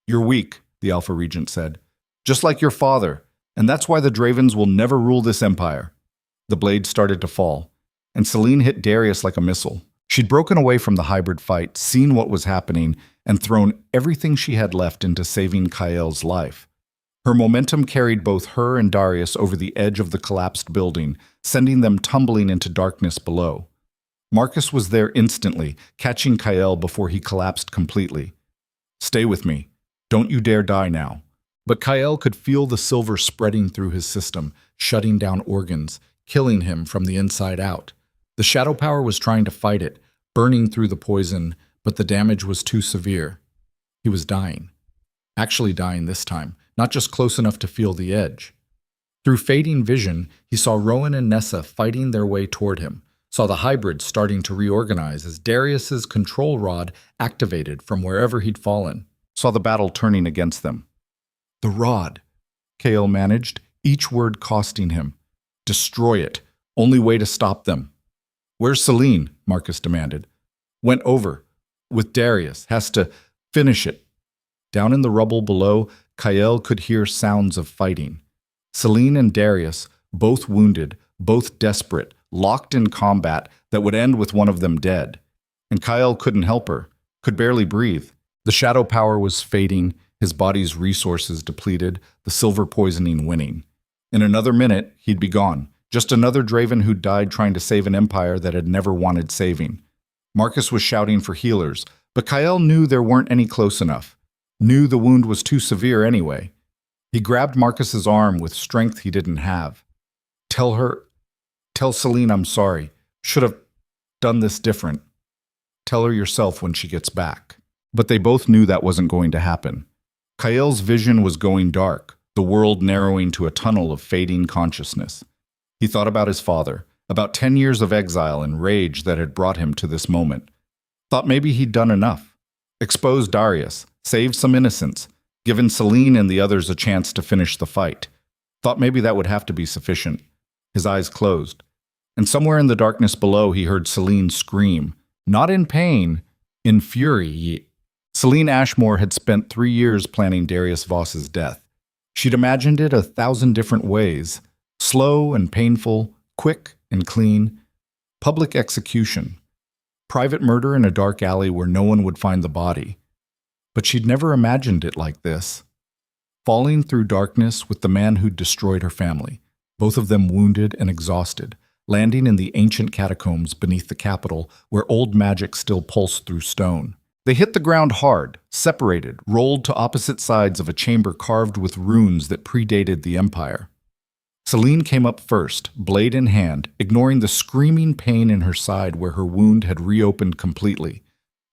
You're weak, the Alpha Regent said. Just like your father, and that's why the Dravens will never rule this empire. The blade started to fall, and Celine hit Darius like a missile. She'd broken away from the hybrid fight, seen what was happening, and thrown everything she had left into saving Kael's life. Her momentum carried both her and Darius over the edge of the collapsed building, sending them tumbling into darkness below. Marcus was there instantly, catching Kael before he collapsed completely. Stay with me. Don't you dare die now. But Kael could feel the silver spreading through his system, shutting down organs, killing him from the inside out. The shadow power was trying to fight it, burning through the poison, but the damage was too severe. He was dying. Actually dying this time, not just close enough to feel the edge. Through fading vision, he saw Rowan and Nessa fighting their way toward him, saw the hybrids starting to reorganize as Darius's control rod activated from wherever he'd fallen, saw the battle turning against them. The rod, Kael managed, each word costing him. Destroy it. Only way to stop them. Where's Celine? Marcus demanded. Went over. With Darius. Has to finish it. Down in the rubble below, Kael could hear sounds of fighting. Celine and Darius, both wounded, both desperate, locked in combat that would end with one of them dead. And Kael couldn't help her, could barely breathe. The shadow power was fading, his body's resources depleted, the silver poisoning winning. In another minute, he'd be gone. Just another Draven who died trying to save an empire that had never wanted saving. Marcus was shouting for healers, but Kael knew there weren't any close enough. Knew the wound was too severe anyway. He grabbed Marcus's arm with strength he didn't have. Tell Celine I'm sorry. Should have done this different. Tell her yourself when she gets back. But they both knew that wasn't going to happen. Kael's vision was going dark, the world narrowing to a tunnel of fading consciousness. He thought about his father, about 10 years of exile and rage that had brought him to this moment. Thought maybe he'd done enough. Exposed Darius, saved some innocents, given Celine and the others a chance to finish the fight. Thought maybe that would have to be sufficient. His eyes closed. And somewhere in the darkness below he heard Celine scream, not in pain, in fury. Celine Ashmore had spent 3 years planning Darius Voss's death. She'd imagined it 1,000 different ways, slow and painful, quick and clean, public execution, private murder in a dark alley where no one would find the body. But she'd never imagined it like this. Falling through darkness with the man who'd destroyed her family, both of them wounded and exhausted, landing in the ancient catacombs beneath the capital where old magic still pulsed through stone. They hit the ground hard, separated, rolled to opposite sides of a chamber carved with runes that predated the Empire. Celine came up first, blade in hand, ignoring the screaming pain in her side where her wound had reopened completely.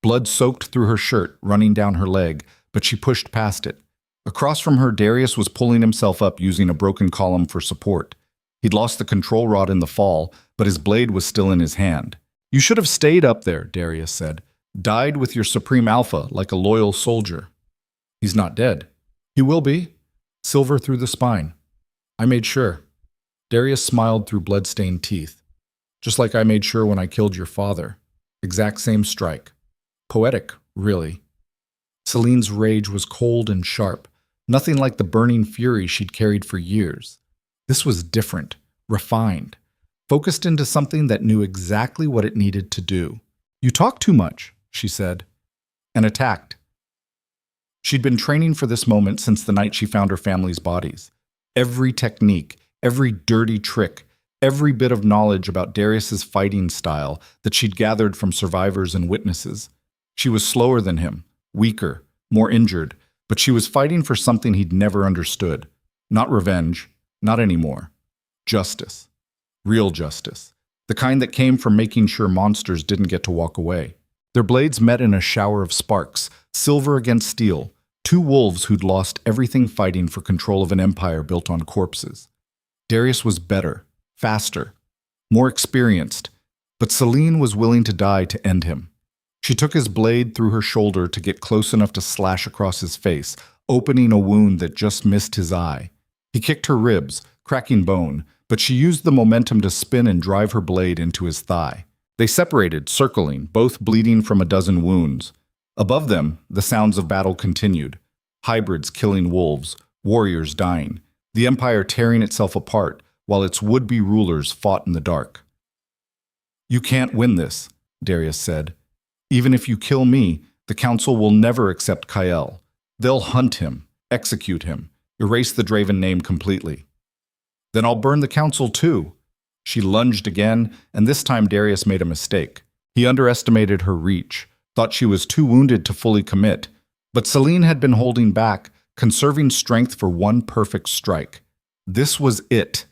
Blood soaked through her shirt, running down her leg, but she pushed past it. Across from her, Darius was pulling himself up using a broken column for support. He'd lost the control rod in the fall, but his blade was still in his hand. "You should have stayed up there," Darius said. "Died with your Supreme Alpha like a loyal soldier." "He's not dead." "He will be." Silver through the spine. "I made sure." Darius smiled through blood-stained teeth. "Just like I made sure when I killed your father. Exact same strike. Poetic, really." Celine's rage was cold and sharp, nothing like the burning fury she'd carried for years. This was different, refined, focused into something that knew exactly what it needed to do. "You talk too much," she said, and attacked. She'd been training for this moment since the night she found her family's bodies. Every technique, every dirty trick, every bit of knowledge about Darius's fighting style that she'd gathered from survivors and witnesses. She was slower than him, weaker, more injured, but she was fighting for something he'd never understood. Not revenge, not anymore. Justice. Real justice. The kind that came from making sure monsters didn't get to walk away. Their blades met in a shower of sparks, silver against steel, two wolves who'd lost everything fighting for control of an empire built on corpses. Darius was better, faster, more experienced, but Celine was willing to die to end him. She took his blade through her shoulder to get close enough to slash across his face, opening a wound that just missed his eye. He kicked her ribs, cracking bone, but she used the momentum to spin and drive her blade into his thigh. They separated, circling, both bleeding from a dozen wounds. Above them, the sounds of battle continued. Hybrids killing wolves, warriors dying, the empire tearing itself apart while its would-be rulers fought in the dark. "You can't win this," Darius said. "Even if you kill me, the council will never accept Kyle. They'll hunt him, execute him, erase the Draven name completely." "Then I'll burn the council too." She lunged again, and this time Darius made a mistake. He underestimated her reach, thought she was too wounded to fully commit. But Celine had been holding back, conserving strength for one perfect strike. This was it.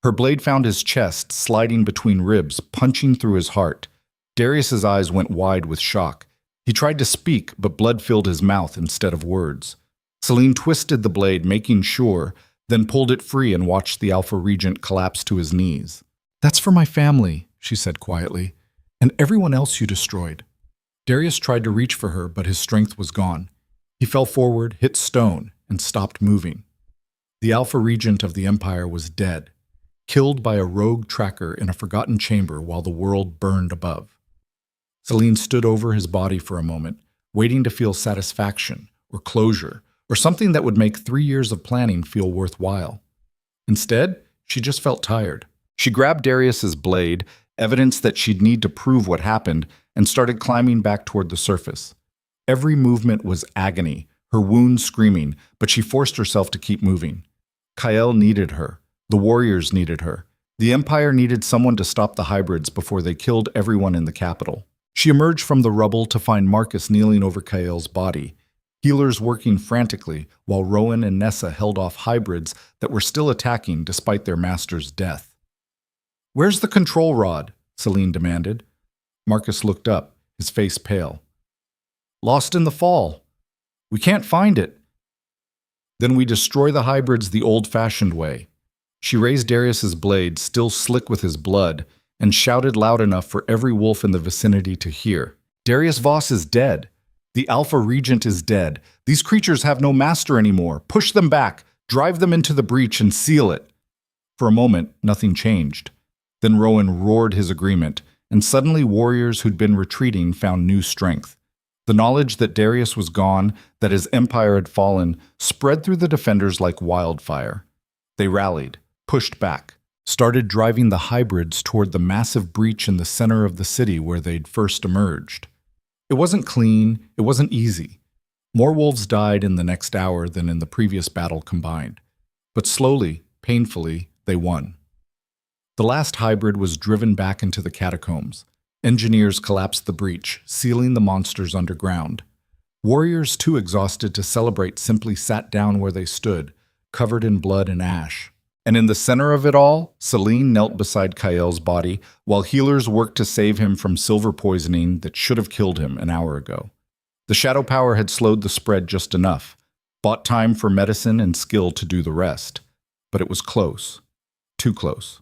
Her blade found his chest, sliding between ribs, punching through his heart. Darius's eyes went wide with shock. He tried to speak, but blood filled his mouth instead of words. Celine twisted the blade, making sure, then pulled it free and watched the Alpha Regent collapse to his knees. "That's for my family," she said quietly, "and everyone else you destroyed." Darius tried to reach for her, but his strength was gone. He fell forward, hit stone, and stopped moving. The Alpha Regent of the Empire was dead, killed by a rogue tracker in a forgotten chamber while the world burned above. Celine stood over his body for a moment, waiting to feel satisfaction or closure or something that would make 3 years of planning feel worthwhile. Instead, she just felt tired. She grabbed Darius's blade, evidence that she'd need to prove what happened, and started climbing back toward the surface. Every movement was agony, her wounds screaming, but she forced herself to keep moving. Kyle needed her. The warriors needed her. The Empire needed someone to stop the hybrids before they killed everyone in the capital. She emerged from the rubble to find Marcus kneeling over Kyle's body, healers working frantically while Rowan and Nessa held off hybrids that were still attacking despite their master's death. "Where's the control rod?" Celine demanded. Marcus looked up, his face pale. "Lost in the fall. We can't find it." "Then we destroy the hybrids the old-fashioned way." She raised Darius's blade, still slick with his blood, and shouted loud enough for every wolf in the vicinity to hear. Darius Voss is dead. The Alpha Regent is dead. These creatures have no master anymore. Push them back, drive them into the breach, and seal it. For a moment, nothing changed. Then Rowan roared his agreement, and suddenly warriors who'd been retreating found new strength. The knowledge that Darius was gone, that his empire had fallen, spread through the defenders like wildfire. They rallied, pushed back, started driving the hybrids toward the massive breach in the center of the city where they'd first emerged. It wasn't clean, it wasn't easy. More wolves died in the next hour than in the previous battle combined. But slowly, painfully, they won. The last hybrid was driven back into the catacombs. Engineers collapsed the breach, sealing the monsters underground. Warriors, too exhausted to celebrate, simply sat down where they stood, covered in blood and ash. And in the center of it all, Celine knelt beside Kael's body, while healers worked to save him from silver poisoning that should have killed him an hour ago. The shadow power had slowed the spread just enough, bought time for medicine and skill to do the rest. But it was close. Too close.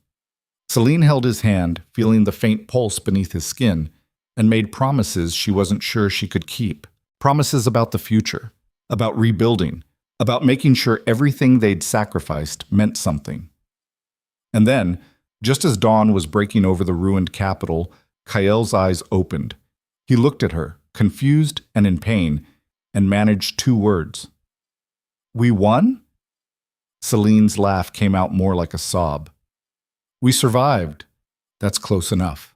Celine held his hand, feeling the faint pulse beneath his skin, and made promises she wasn't sure she could keep. Promises about the future, about rebuilding, about making sure everything they'd sacrificed meant something. And then, just as dawn was breaking over the ruined capital, Kael's eyes opened. He looked at her, confused and in pain, and managed 2 words. "We won?" Celine's laugh came out more like a sob. "We survived. That's close enough."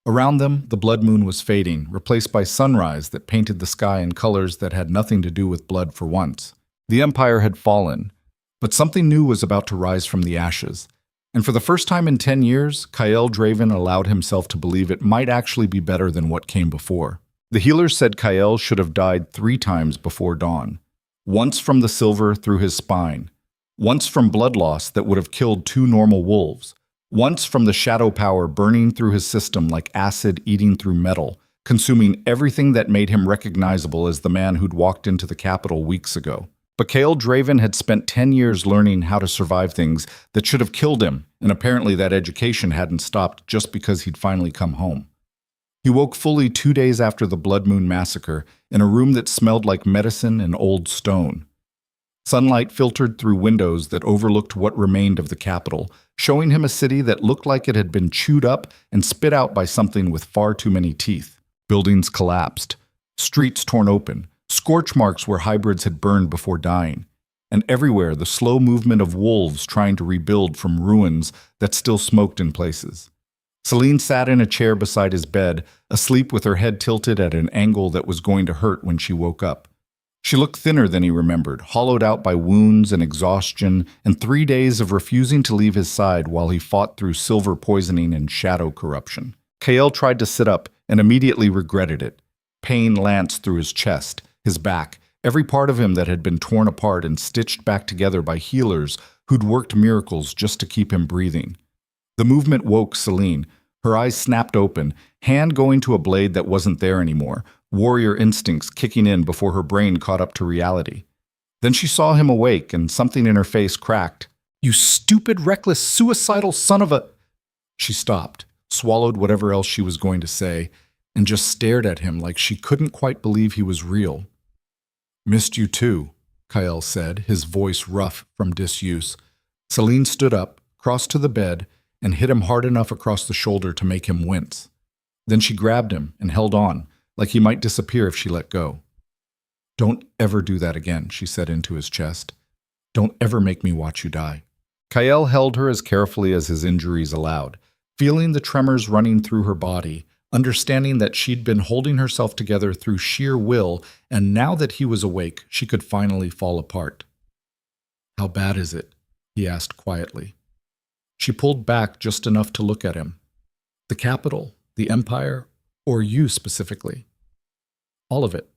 Around them, the blood moon was fading, replaced by sunrise that painted the sky in colors that had nothing to do with blood for once. The Empire had fallen, but something new was about to rise from the ashes. And for the first time in 10 years, Kael Draven allowed himself to believe it might actually be better than what came before. The healers said Kael should have died 3 times before dawn. Once from the silver through his spine. Once from blood loss that would have killed 2 normal wolves. Once from the shadow power burning through his system like acid eating through metal, consuming everything that made him recognizable as the man who'd walked into the capital weeks ago. But Kael Draven had spent 10 years learning how to survive things that should have killed him, and apparently that education hadn't stopped just because he'd finally come home. He woke fully 2 days after the Blood Moon massacre in a room that smelled like medicine and old stone. Sunlight filtered through windows that overlooked what remained of the capital, showing him a city that looked like it had been chewed up and spit out by something with far too many teeth. Buildings collapsed, streets torn open, scorch marks where hybrids had burned before dying, and everywhere the slow movement of wolves trying to rebuild from ruins that still smoked in places. Celine sat in a chair beside his bed, asleep with her head tilted at an angle that was going to hurt when she woke up. She looked thinner than he remembered, hollowed out by wounds and exhaustion and 3 days of refusing to leave his side while he fought through silver poisoning and shadow corruption. Kael tried to sit up and immediately regretted it. Pain lanced through his chest, his back, every part of him that had been torn apart and stitched back together by healers who'd worked miracles just to keep him breathing. The movement woke Celine. Her eyes snapped open, hand going to a blade that wasn't there anymore, warrior instincts kicking in before her brain caught up to reality. Then she saw him awake, and something in her face cracked. "You stupid, reckless, suicidal son of a—" She stopped, swallowed whatever else she was going to say, and just stared at him like she couldn't quite believe he was real. "Missed you too," Kael said, his voice rough from disuse. Celine stood up, crossed to the bed, and hit him hard enough across the shoulder to make him wince. Then she grabbed him and held on, like he might disappear if she let go. "Don't ever do that again," she said into his chest. "Don't ever make me watch you die." Kael held her as carefully as his injuries allowed, feeling the tremors running through her body, understanding that she'd been holding herself together through sheer will, and now that he was awake, she could finally fall apart. "How bad is it?" he asked quietly. She pulled back just enough to look at him. "The capital, the Empire, or you specifically?" "All of it."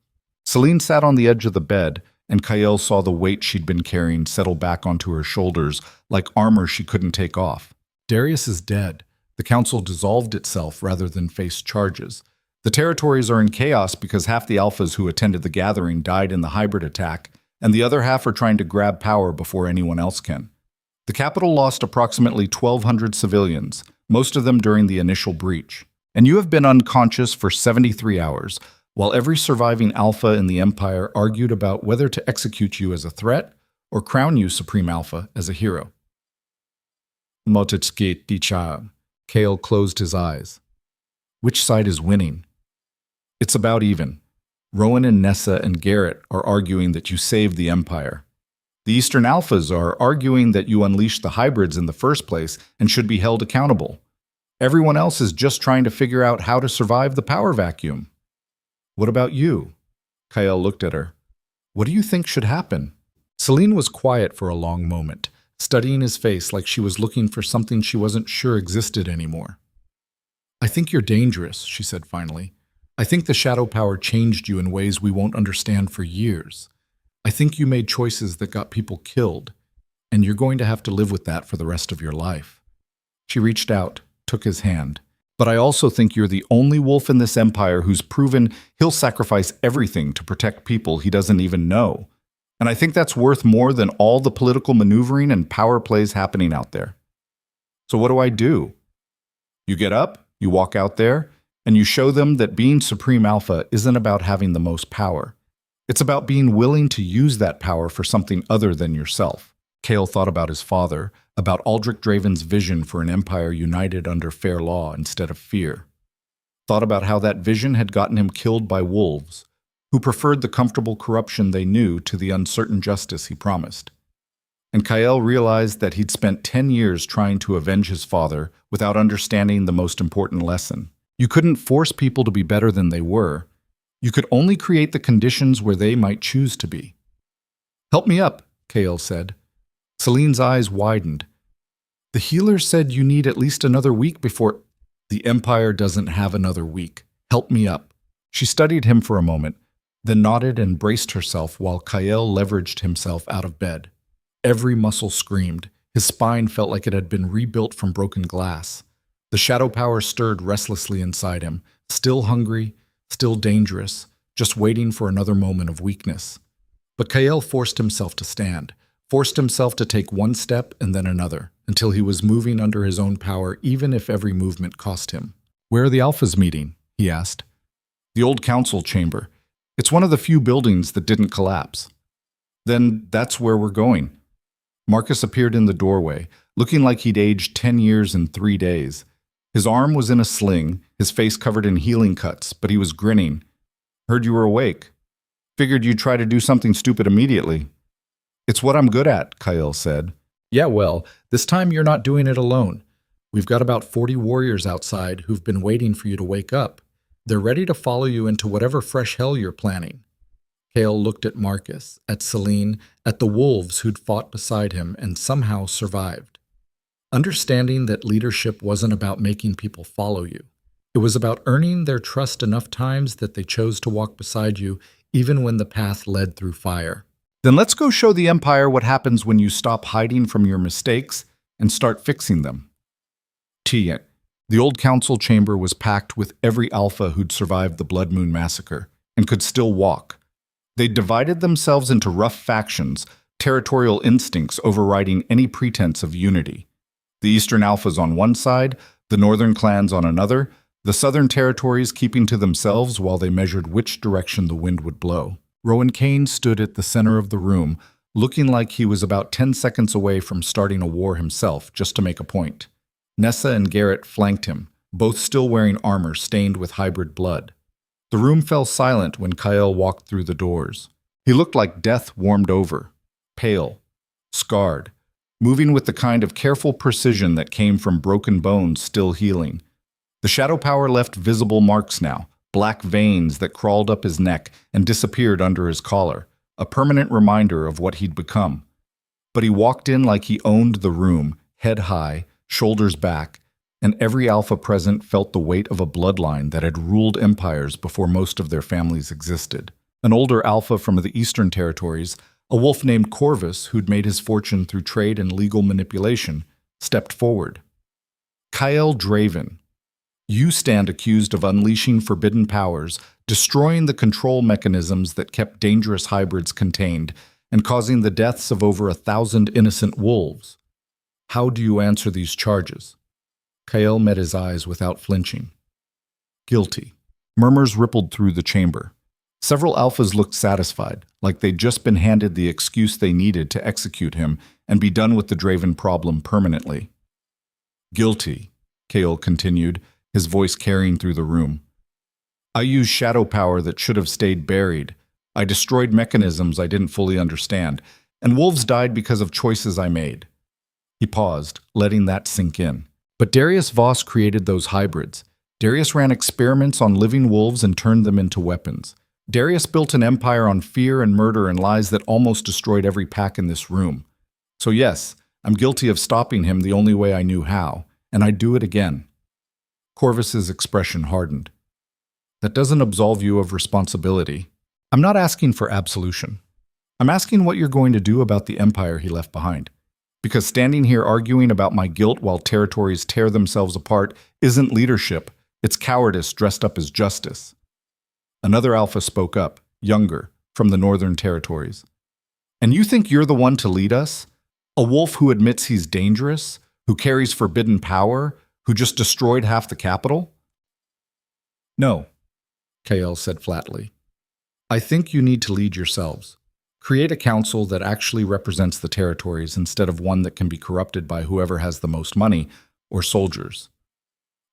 Celine sat on the edge of the bed, and Kael saw the weight she'd been carrying settle back onto her shoulders, like armor she couldn't take off. "Darius is dead. The council dissolved itself rather than face charges. The territories are in chaos because half the alphas who attended the gathering died in the hybrid attack, and the other half are trying to grab power before anyone else can. The capital lost approximately 1,200 civilians, most of them during the initial breach. And you have been unconscious for 73 hours, while every surviving Alpha in the Empire argued about whether to execute you as a threat or crown you Supreme Alpha as a hero. Motitske Dicha. Kale closed his eyes. Which side is winning? It's about even. Rowan and Nessa and Garrett are arguing that you saved the Empire. The Eastern Alphas are arguing that you unleashed the hybrids in the first place and should be held accountable. Everyone else is just trying to figure out how to survive the power vacuum. What about you? Kyle looked at her. What do you think should happen? Celine was quiet for a long moment, studying his face like she was looking for something she wasn't sure existed anymore. I think you're dangerous, she said finally. I think the shadow power changed you in ways we won't understand for years. I think you made choices that got people killed, and you're going to have to live with that for the rest of your life. She reached out, took his hand. But I also think you're the only wolf in this empire who's proven he'll sacrifice everything to protect people he doesn't even know. And I think that's worth more than all the political maneuvering and power plays happening out there. So what do? You get up, you walk out there, and you show them that being Supreme Alpha isn't about having the most power. It's about being willing to use that power for something other than yourself. Kale thought about his father, about Aldrich Draven's vision for an empire united under fair law instead of fear. Thought about how that vision had gotten him killed by wolves, who preferred the comfortable corruption they knew to the uncertain justice he promised. And Kyle realized that he'd spent 10 years trying to avenge his father without understanding the most important lesson. You couldn't force people to be better than they were. You could only create the conditions where they might choose to be. Help me up, Kale said. Celine's eyes widened. The healer said you need at least another week before... The Empire doesn't have another week. Help me up. She studied him for a moment, then nodded and braced herself while Kyle leveraged himself out of bed. Every muscle screamed. His spine felt like it had been rebuilt from broken glass. The shadow power stirred restlessly inside him, still hungry, still dangerous, just waiting for another moment of weakness. But Kyle forced himself to stand, forced himself to take one step and then another, until he was moving under his own power even if every movement cost him. Where are the Alphas meeting? He asked. The old council chamber. It's one of the few buildings that didn't collapse. Then that's where we're going. Marcus appeared in the doorway, looking like he'd aged 10 years in 3 days. His arm was in a sling, his face covered in healing cuts, but he was grinning. Heard you were awake. Figured you'd try to do something stupid immediately. It's what I'm good at, Kyle said. Yeah, well, this time you're not doing it alone. We've got about 40 warriors outside who've been waiting for you to wake up. They're ready to follow you into whatever fresh hell you're planning. Kale looked at Marcus, at Celine, at the wolves who'd fought beside him and somehow survived. Understanding that leadership wasn't about making people follow you. It was about earning their trust enough times that they chose to walk beside you even when the path led through fire. Then let's go show the Empire what happens when you stop hiding from your mistakes and start fixing them. The old council chamber was packed with every Alpha who'd survived the Blood Moon massacre and could still walk. They'd divided themselves into rough factions, territorial instincts overriding any pretense of unity. The Eastern Alphas on one side, the Northern clans on another, the Southern territories keeping to themselves while they measured which direction the wind would blow. Rowan Kane stood at the center of the room, looking like he was about 10 seconds away from starting a war himself, just to make a point. Nessa and Garrett flanked him, both still wearing armor stained with hybrid blood. The room fell silent when Kyle walked through the doors. He looked like death warmed over, pale, scarred, moving with the kind of careful precision that came from broken bones still healing. The shadow power left visible marks now, black veins that crawled up his neck and disappeared under his collar, a permanent reminder of what he'd become. But he walked in like he owned the room, head high, shoulders back, and every Alpha present felt the weight of a bloodline that had ruled empires before most of their families existed. An older Alpha from the Eastern Territories, a wolf named Corvus who'd made his fortune through trade and legal manipulation, stepped forward. Kyle Draven. You stand accused of unleashing forbidden powers, destroying the control mechanisms that kept dangerous hybrids contained, and causing the deaths of over 1,000 innocent wolves. How do you answer these charges? Kyle met his eyes without flinching. Guilty. Murmurs rippled through the chamber. Several alphas looked satisfied, like they'd just been handed the excuse they needed to execute him and be done with the Draven problem permanently. Guilty, Kael continued, his voice carrying through the room. I used shadow power that should have stayed buried. I destroyed mechanisms I didn't fully understand, and wolves died because of choices I made. He paused, letting that sink in. But Darius Voss created those hybrids. Darius ran experiments on living wolves and turned them into weapons. Darius built an empire on fear and murder and lies that almost destroyed every pack in this room. So yes, I'm guilty of stopping him the only way I knew how, and I'd do it again. Corvus's expression hardened. That doesn't absolve you of responsibility. I'm not asking for absolution. I'm asking what you're going to do about the empire he left behind. Because standing here arguing about my guilt while territories tear themselves apart isn't leadership, it's cowardice dressed up as justice. Another alpha spoke up, younger, from the northern territories. And you think you're the one to lead us? A wolf who admits he's dangerous, who carries forbidden power, who just destroyed half the capital? No, Kael said flatly. I think you need to lead yourselves. Create a council that actually represents the territories instead of one that can be corrupted by whoever has the most money or soldiers.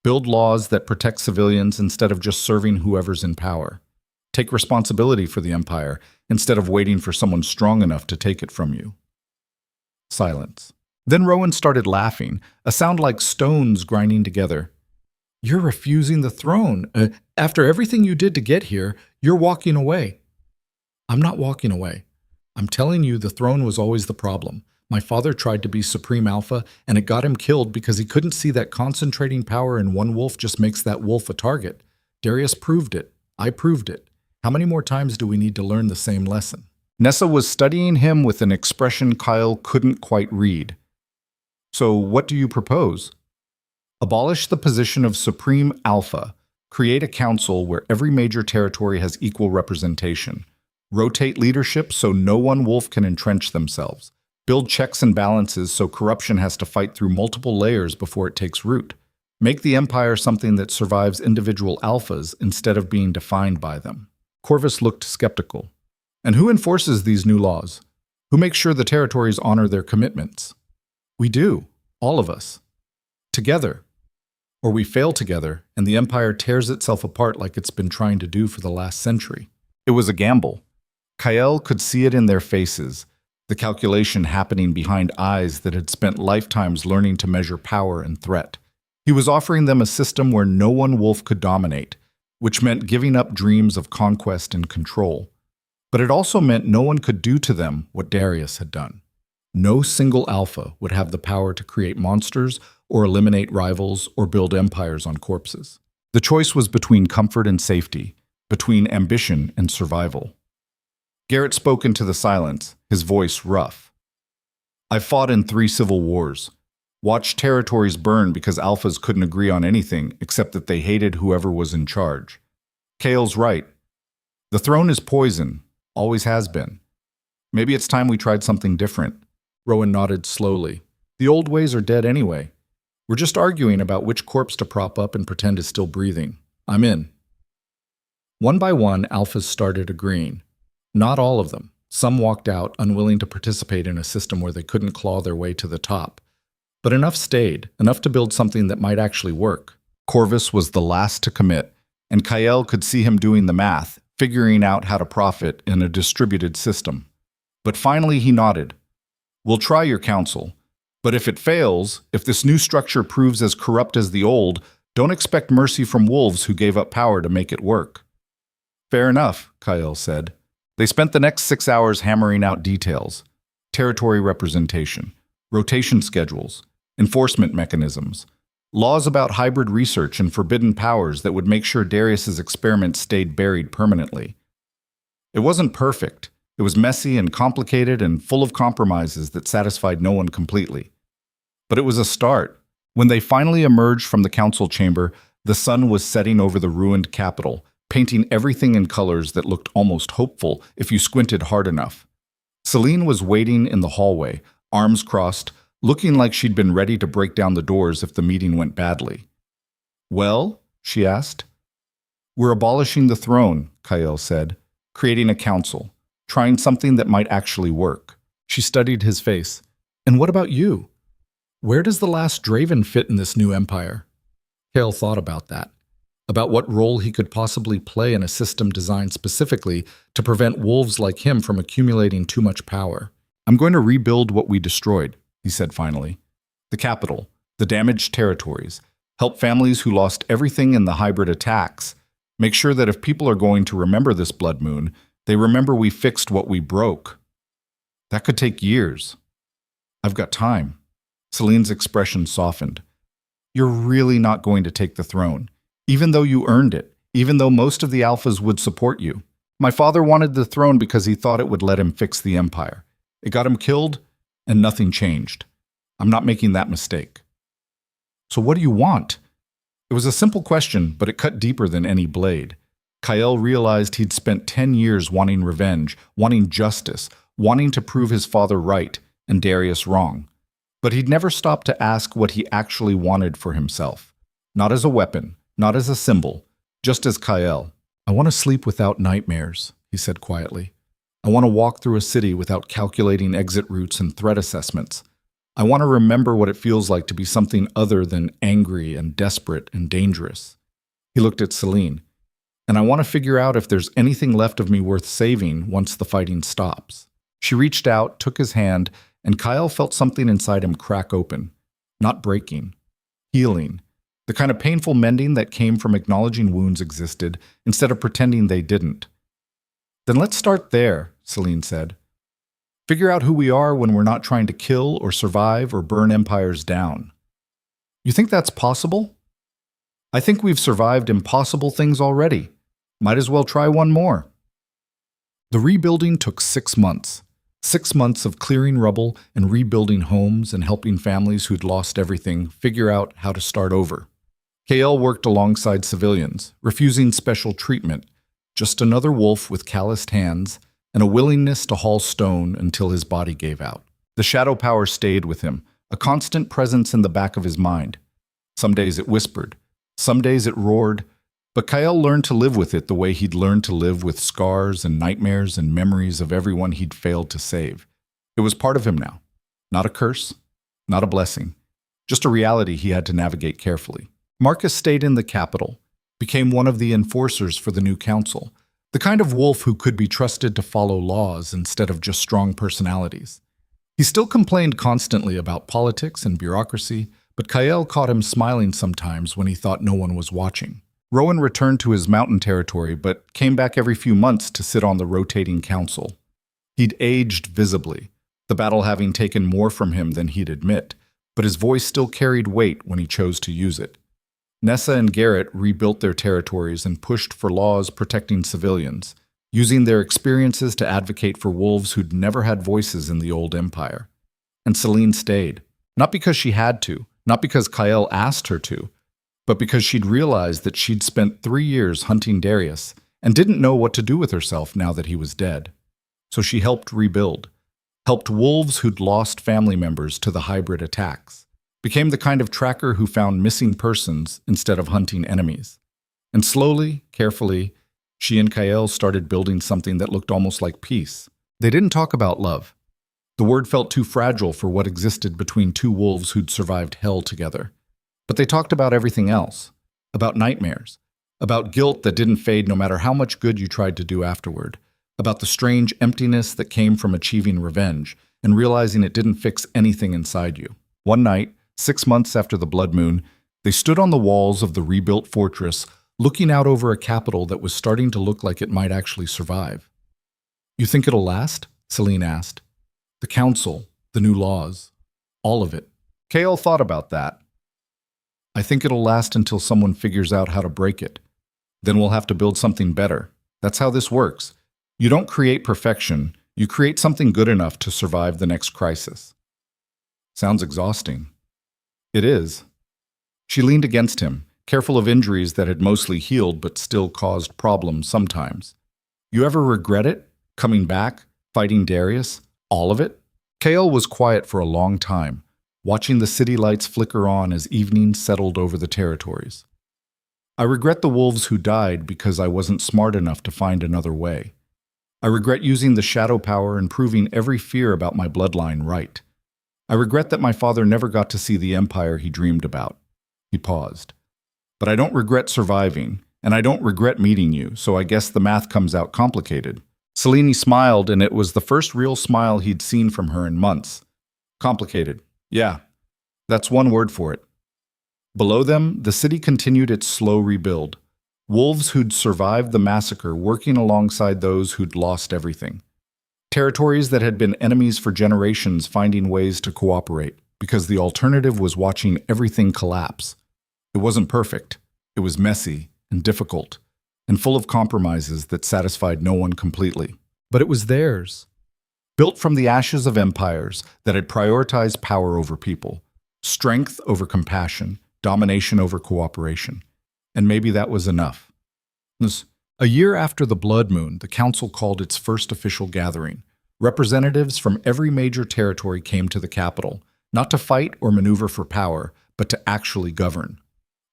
Build laws that protect civilians instead of just serving whoever's in power. Take responsibility for the empire instead of waiting for someone strong enough to take it from you. Silence. Then Rowan started laughing, a sound like stones grinding together. You're refusing the throne. After everything you did to get here, you're walking away. I'm not walking away. I'm telling you the throne was always the problem. My father tried to be Supreme Alpha, and it got him killed because he couldn't see that concentrating power in one wolf just makes that wolf a target. Darius proved it. I proved it. How many more times do we need to learn the same lesson? Nessa was studying him with an expression Kael couldn't quite read. So what do you propose? Abolish the position of Supreme Alpha. Create a council where every major territory has equal representation. Rotate leadership so no one wolf can entrench themselves. Build checks and balances so corruption has to fight through multiple layers before it takes root. Make the empire something that survives individual alphas instead of being defined by them. Corvus looked skeptical. And who enforces these new laws? Who makes sure the territories honor their commitments? We do, all of us. Together. Or we fail together, and the empire tears itself apart like it's been trying to do for the last century. It was a gamble. Kael could see it in their faces, the calculation happening behind eyes that had spent lifetimes learning to measure power and threat. He was offering them a system where no one wolf could dominate, which meant giving up dreams of conquest and control. But it also meant no one could do to them what Darius had done. No single alpha would have the power to create monsters or eliminate rivals or build empires on corpses. The choice was between comfort and safety, between ambition and survival. Garrett spoke into the silence, his voice rough. I fought in 3 civil wars, watched territories burn because alphas couldn't agree on anything except that they hated whoever was in charge. Kael's right. The throne is poison, always has been. Maybe it's time we tried something different. Rowan nodded slowly. The old ways are dead anyway. We're just arguing about which corpse to prop up and pretend is still breathing. I'm in. One by one, alphas started agreeing. Not all of them. Some walked out, unwilling to participate in a system where they couldn't claw their way to the top. But enough stayed, enough to build something that might actually work. Corvus was the last to commit, and Kael could see him doing the math, figuring out how to profit in a distributed system. But finally he nodded. We'll try your council, but if it fails, if this new structure proves as corrupt as the old, don't expect mercy from wolves who gave up power to make it work. Fair enough, Kael said. They spent the next 6 hours hammering out details, territory representation, rotation schedules, enforcement mechanisms, laws about hybrid research and forbidden powers that would make sure Darius's experiments stayed buried permanently. It wasn't perfect. It was messy and complicated and full of compromises that satisfied no one completely. But it was a start. When they finally emerged from the council chamber, the sun was setting over the ruined capital, painting everything in colors that looked almost hopeful if you squinted hard enough. Celine was waiting in the hallway, arms crossed, looking like she'd been ready to break down the doors if the meeting went badly. Well? She asked. We're abolishing the throne, Kyle said, creating a council, trying something that might actually work. She studied his face. And what about you? Where does the last Draven fit in this new empire? Kale thought about that, about what role he could possibly play in a system designed specifically to prevent wolves like him from accumulating too much power. I'm going to rebuild what we destroyed, he said finally. The capital, the damaged territories, help families who lost everything in the hybrid attacks. Make sure that if people are going to remember this blood moon, they remember we fixed what we broke. That could take years. I've got time. Celine's expression softened. You're really not going to take the throne, even though you earned it, even though most of the alphas would support you. My father wanted the throne because he thought it would let him fix the empire. It got him killed, and nothing changed. I'm not making that mistake. So what do you want? It was a simple question, but it cut deeper than any blade. Kyle realized he'd spent 10 years wanting revenge, wanting justice, wanting to prove his father right and Darius wrong. But he'd never stopped to ask what he actually wanted for himself. Not as a weapon, not as a symbol, just as Kyle. I want to sleep without nightmares, he said quietly. I want to walk through a city without calculating exit routes and threat assessments. I want to remember what it feels like to be something other than angry and desperate and dangerous. He looked at Celine. And I want to figure out if there's anything left of me worth saving once the fighting stops. She reached out, took his hand, and Kyle felt something inside him crack open. Not breaking. Healing. The kind of painful mending that came from acknowledging wounds existed instead of pretending they didn't. Then let's start there, Celine said. Figure out who we are when we're not trying to kill or survive or burn empires down. You think that's possible? I think we've survived impossible things already. Might as well try one more. The rebuilding took 6 months. 6 months of clearing rubble and rebuilding homes and helping families who'd lost everything figure out how to start over. KL worked alongside civilians, refusing special treatment, just another wolf with calloused hands and a willingness to haul stone until his body gave out. The shadow power stayed with him, a constant presence in the back of his mind. Some days it whispered, some days it roared, but Kyle learned to live with it the way he'd learned to live with scars and nightmares and memories of everyone he'd failed to save. It was part of him now. Not a curse, not a blessing, just a reality he had to navigate carefully. Marcus stayed in the capital, became one of the enforcers for the new council, the kind of wolf who could be trusted to follow laws instead of just strong personalities. He still complained constantly about politics and bureaucracy, but Kyle caught him smiling sometimes when he thought no one was watching. Rowan returned to his mountain territory, but came back every few months to sit on the rotating council. He'd aged visibly, the battle having taken more from him than he'd admit, but his voice still carried weight when he chose to use it. Nessa and Garrett rebuilt their territories and pushed for laws protecting civilians, using their experiences to advocate for wolves who'd never had voices in the old empire. And Celine stayed, not because she had to, not because Kyle asked her to, but because she'd realized that she'd spent 3 years hunting Darius and didn't know what to do with herself now that he was dead. So she helped rebuild, helped wolves who'd lost family members to the hybrid attacks, became the kind of tracker who found missing persons instead of hunting enemies. And slowly, carefully, she and Kyle started building something that looked almost like peace. They didn't talk about love. The word felt too fragile for what existed between two wolves who'd survived hell together. But they talked about everything else, about nightmares, about guilt that didn't fade no matter how much good you tried to do afterward, about the strange emptiness that came from achieving revenge and realizing it didn't fix anything inside you. One night, 6 months after the blood moon, they stood on the walls of the rebuilt fortress, looking out over a capital that was starting to look like it might actually survive. You think it'll last? Celine asked. The council, the new laws, all of it. Kale thought about that. I think it'll last until someone figures out how to break it. Then we'll have to build something better. That's how this works. You don't create perfection, you create something good enough to survive the next crisis. Sounds exhausting. It is. She leaned against him, careful of injuries that had mostly healed but still caused problems sometimes. You ever regret it? Coming back? Fighting Darius? All of it? Kale was quiet for a long time, watching the city lights flicker on as evening settled over the territories. I regret the wolves who died because I wasn't smart enough to find another way. I regret using the shadow power and proving every fear about my bloodline right. I regret that my father never got to see the empire he dreamed about. He paused. But I don't regret surviving, and I don't regret meeting you, so I guess the math comes out complicated. Selene smiled, and it was the first real smile he'd seen from her in months. Complicated. Yeah, that's one word for it. Below them, the city continued its slow rebuild. Wolves who'd survived the massacre working alongside those who'd lost everything. Territories that had been enemies for generations finding ways to cooperate, because the alternative was watching everything collapse. It wasn't perfect. It was messy and difficult, and full of compromises that satisfied no one completely. But it was theirs. Built from the ashes of empires that had prioritized power over people, strength over compassion, domination over cooperation. And maybe that was enough. A year after the blood moon, the council called its first official gathering. Representatives from every major territory came to the capital, not to fight or maneuver for power, but to actually govern.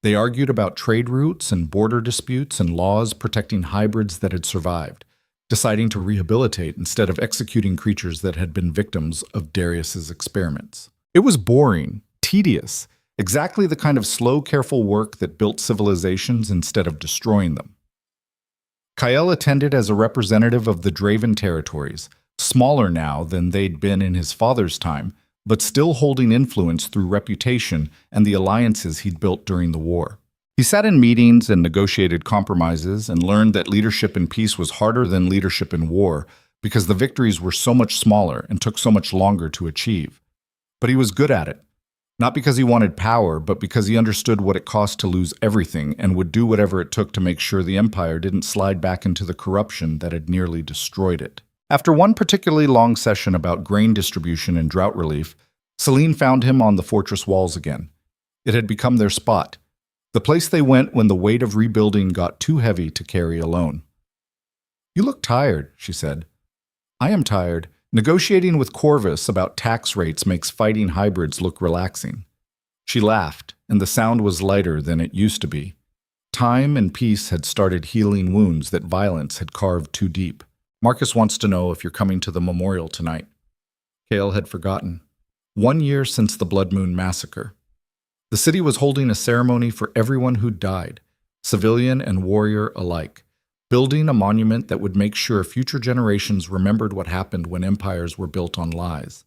They argued about trade routes and border disputes and laws protecting hybrids that had survived, deciding to rehabilitate instead of executing creatures that had been victims of Darius's experiments. It was boring, tedious, exactly the kind of slow, careful work that built civilizations instead of destroying them. Kyle attended as a representative of the Draven territories, smaller now than they'd been in his father's time, but still holding influence through reputation and the alliances he'd built during the war. He sat in meetings and negotiated compromises and learned that leadership in peace was harder than leadership in war because the victories were so much smaller and took so much longer to achieve. But he was good at it. Not because he wanted power, but because he understood what it cost to lose everything and would do whatever it took to make sure the empire didn't slide back into the corruption that had nearly destroyed it. After one particularly long session about grain distribution and drought relief, Selene found him on the fortress walls again. It had become their spot, the place they went when the weight of rebuilding got too heavy to carry alone. "You look tired," she said. "I am tired. Negotiating with Corvus about tax rates makes fighting hybrids look relaxing." She laughed, and the sound was lighter than it used to be. Time and peace had started healing wounds that violence had carved too deep. "Marcus wants to know if you're coming to the memorial tonight." Kale had forgotten. 1 year since the Blood Moon massacre. The city was holding a ceremony for everyone who'd died, civilian and warrior alike, building a monument that would make sure future generations remembered what happened when empires were built on lies.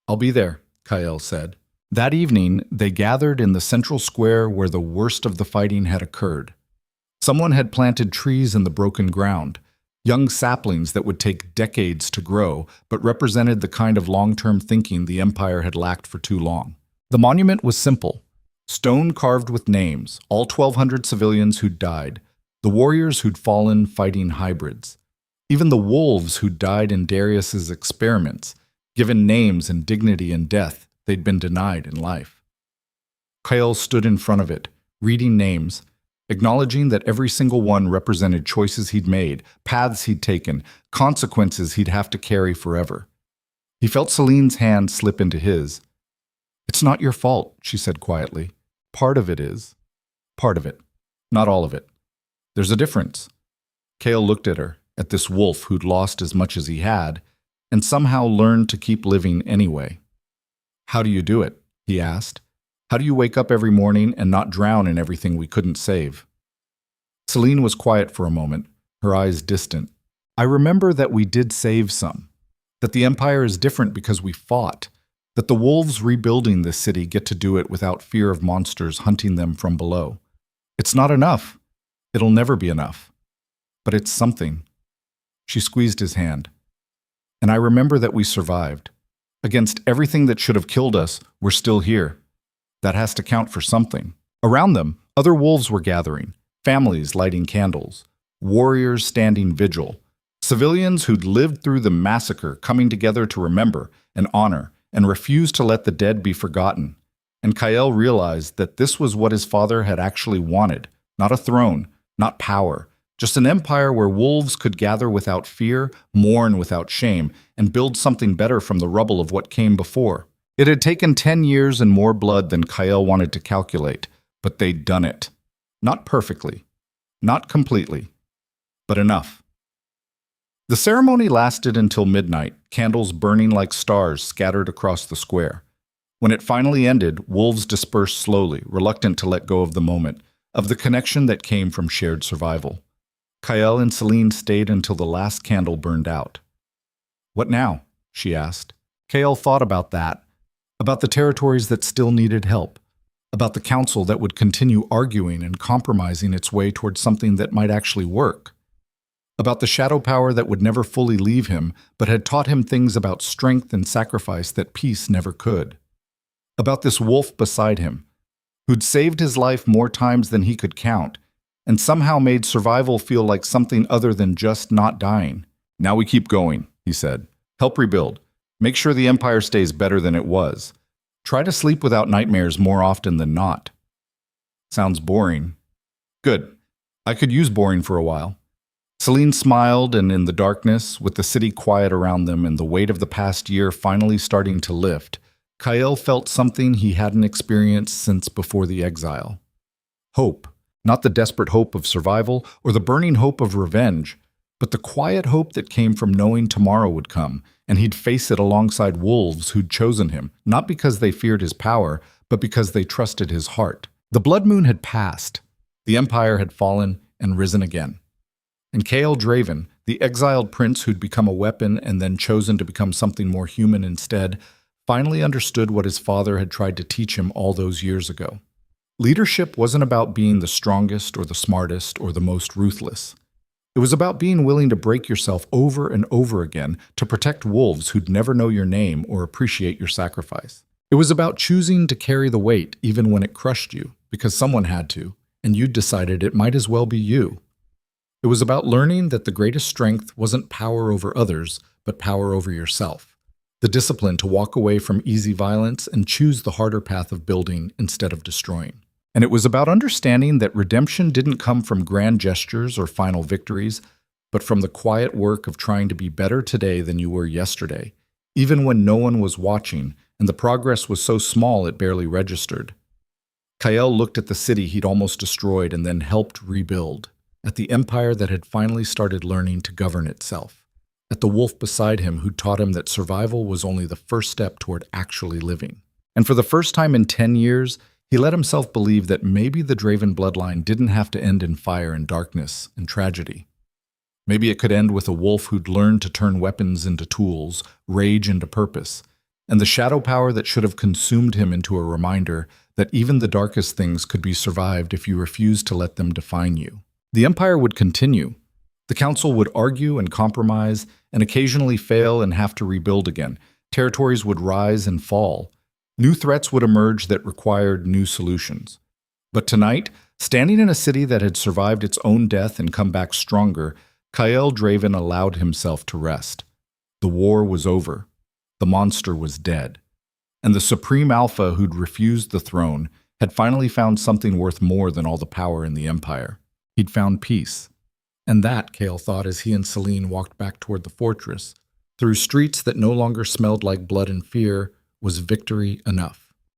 "I'll be there," Kyle said. That evening, they gathered in the central square where the worst of the fighting had occurred. Someone had planted trees in the broken ground, young saplings that would take decades to grow, but represented the kind of long-term thinking the empire had lacked for too long. The monument was simple. Stone carved with names, all 1,200 civilians who'd died, the warriors who'd fallen fighting hybrids, even the wolves who'd died in Darius's experiments, given names and dignity in death they'd been denied in life. Kyle stood in front of it, reading names, acknowledging that every single one represented choices he'd made, paths he'd taken, consequences he'd have to carry forever. He felt Selene's hand slip into his. "It's not your fault," she said quietly. "Part of it is. Part of it. Not all of it. There's a difference." Kale looked at her, at this wolf who'd lost as much as he had, and somehow learned to keep living anyway. "How do you do it?" he asked. "How do you wake up every morning and not drown in everything we couldn't save?" Selene was quiet for a moment, her eyes distant. "I remember that we did save some, that the Empire is different because we fought, that the wolves rebuilding this city get to do it without fear of monsters hunting them from below. It's not enough. It'll never be enough. But it's something." She squeezed his hand. "And I remember that we survived. Against everything that should have killed us, we're still here. That has to count for something." Around them, other wolves were gathering, families lighting candles, warriors standing vigil, civilians who'd lived through the massacre coming together to remember and honor and refuse to let the dead be forgotten. And Kyle realized that this was what his father had actually wanted, not a throne, not power, just an empire where wolves could gather without fear, mourn without shame, and build something better from the rubble of what came before. It had taken 10 years and more blood than Kyle wanted to calculate, but they'd done it. Not perfectly, not completely, but enough. The ceremony lasted until midnight, candles burning like stars scattered across the square. When it finally ended, wolves dispersed slowly, reluctant to let go of the moment, of the connection that came from shared survival. Kael and Celine stayed until the last candle burned out. "What now?" she asked. Kael thought about that, about the territories that still needed help, about the council that would continue arguing and compromising its way towards something that might actually work, about the shadow power that would never fully leave him but had taught him things about strength and sacrifice that peace never could, about this wolf beside him, who'd saved his life more times than he could count, and somehow made survival feel like something other than just not dying. "Now we keep going," he said. "Help rebuild. Make sure the Empire stays better than it was. Try to sleep without nightmares more often than not." "Sounds boring." "Good. I could use boring for a while." Celine smiled, and in the darkness, with the city quiet around them and the weight of the past year finally starting to lift, Kael felt something he hadn't experienced since before the exile. Hope. Not the desperate hope of survival or the burning hope of revenge, but the quiet hope that came from knowing tomorrow would come, and he'd face it alongside wolves who'd chosen him, not because they feared his power, but because they trusted his heart. The blood moon had passed. The Empire had fallen and risen again. And Kael Draven, the exiled prince who'd become a weapon and then chosen to become something more human instead, finally understood what his father had tried to teach him all those years ago. Leadership wasn't about being the strongest or the smartest or the most ruthless. It was about being willing to break yourself over and over again to protect wolves who'd never know your name or appreciate your sacrifice. It was about choosing to carry the weight even when it crushed you, because someone had to, and you'd decided it might as well be you. It was about learning that the greatest strength wasn't power over others, but power over yourself. The discipline to walk away from easy violence and choose the harder path of building instead of destroying. And it was about understanding that redemption didn't come from grand gestures or final victories, but from the quiet work of trying to be better today than you were yesterday, even when no one was watching and the progress was so small it barely registered. Kael looked at the city he'd almost destroyed and then helped rebuild, at the empire that had finally started learning to govern itself, at the wolf beside him who taught him that survival was only the first step toward actually living. And for the first time in 10 years, he let himself believe that maybe the Draven bloodline didn't have to end in fire and darkness and tragedy. Maybe it could end with a wolf who'd learned to turn weapons into tools, rage into purpose, and the shadow power that should have consumed him into a reminder that even the darkest things could be survived if you refused to let them define you. The Empire would continue. The Council would argue and compromise, and occasionally fail and have to rebuild again. Territories would rise and fall. New threats would emerge that required new solutions. But tonight, standing in a city that had survived its own death and come back stronger, Kael Draven allowed himself to rest. The war was over. The monster was dead. And the Supreme Alpha who'd refused the throne had finally found something worth more than all the power in the Empire. He'd found peace. And that, Kael thought as he and Celine walked back toward the fortress, through streets that no longer smelled like blood and fear, was victory enough.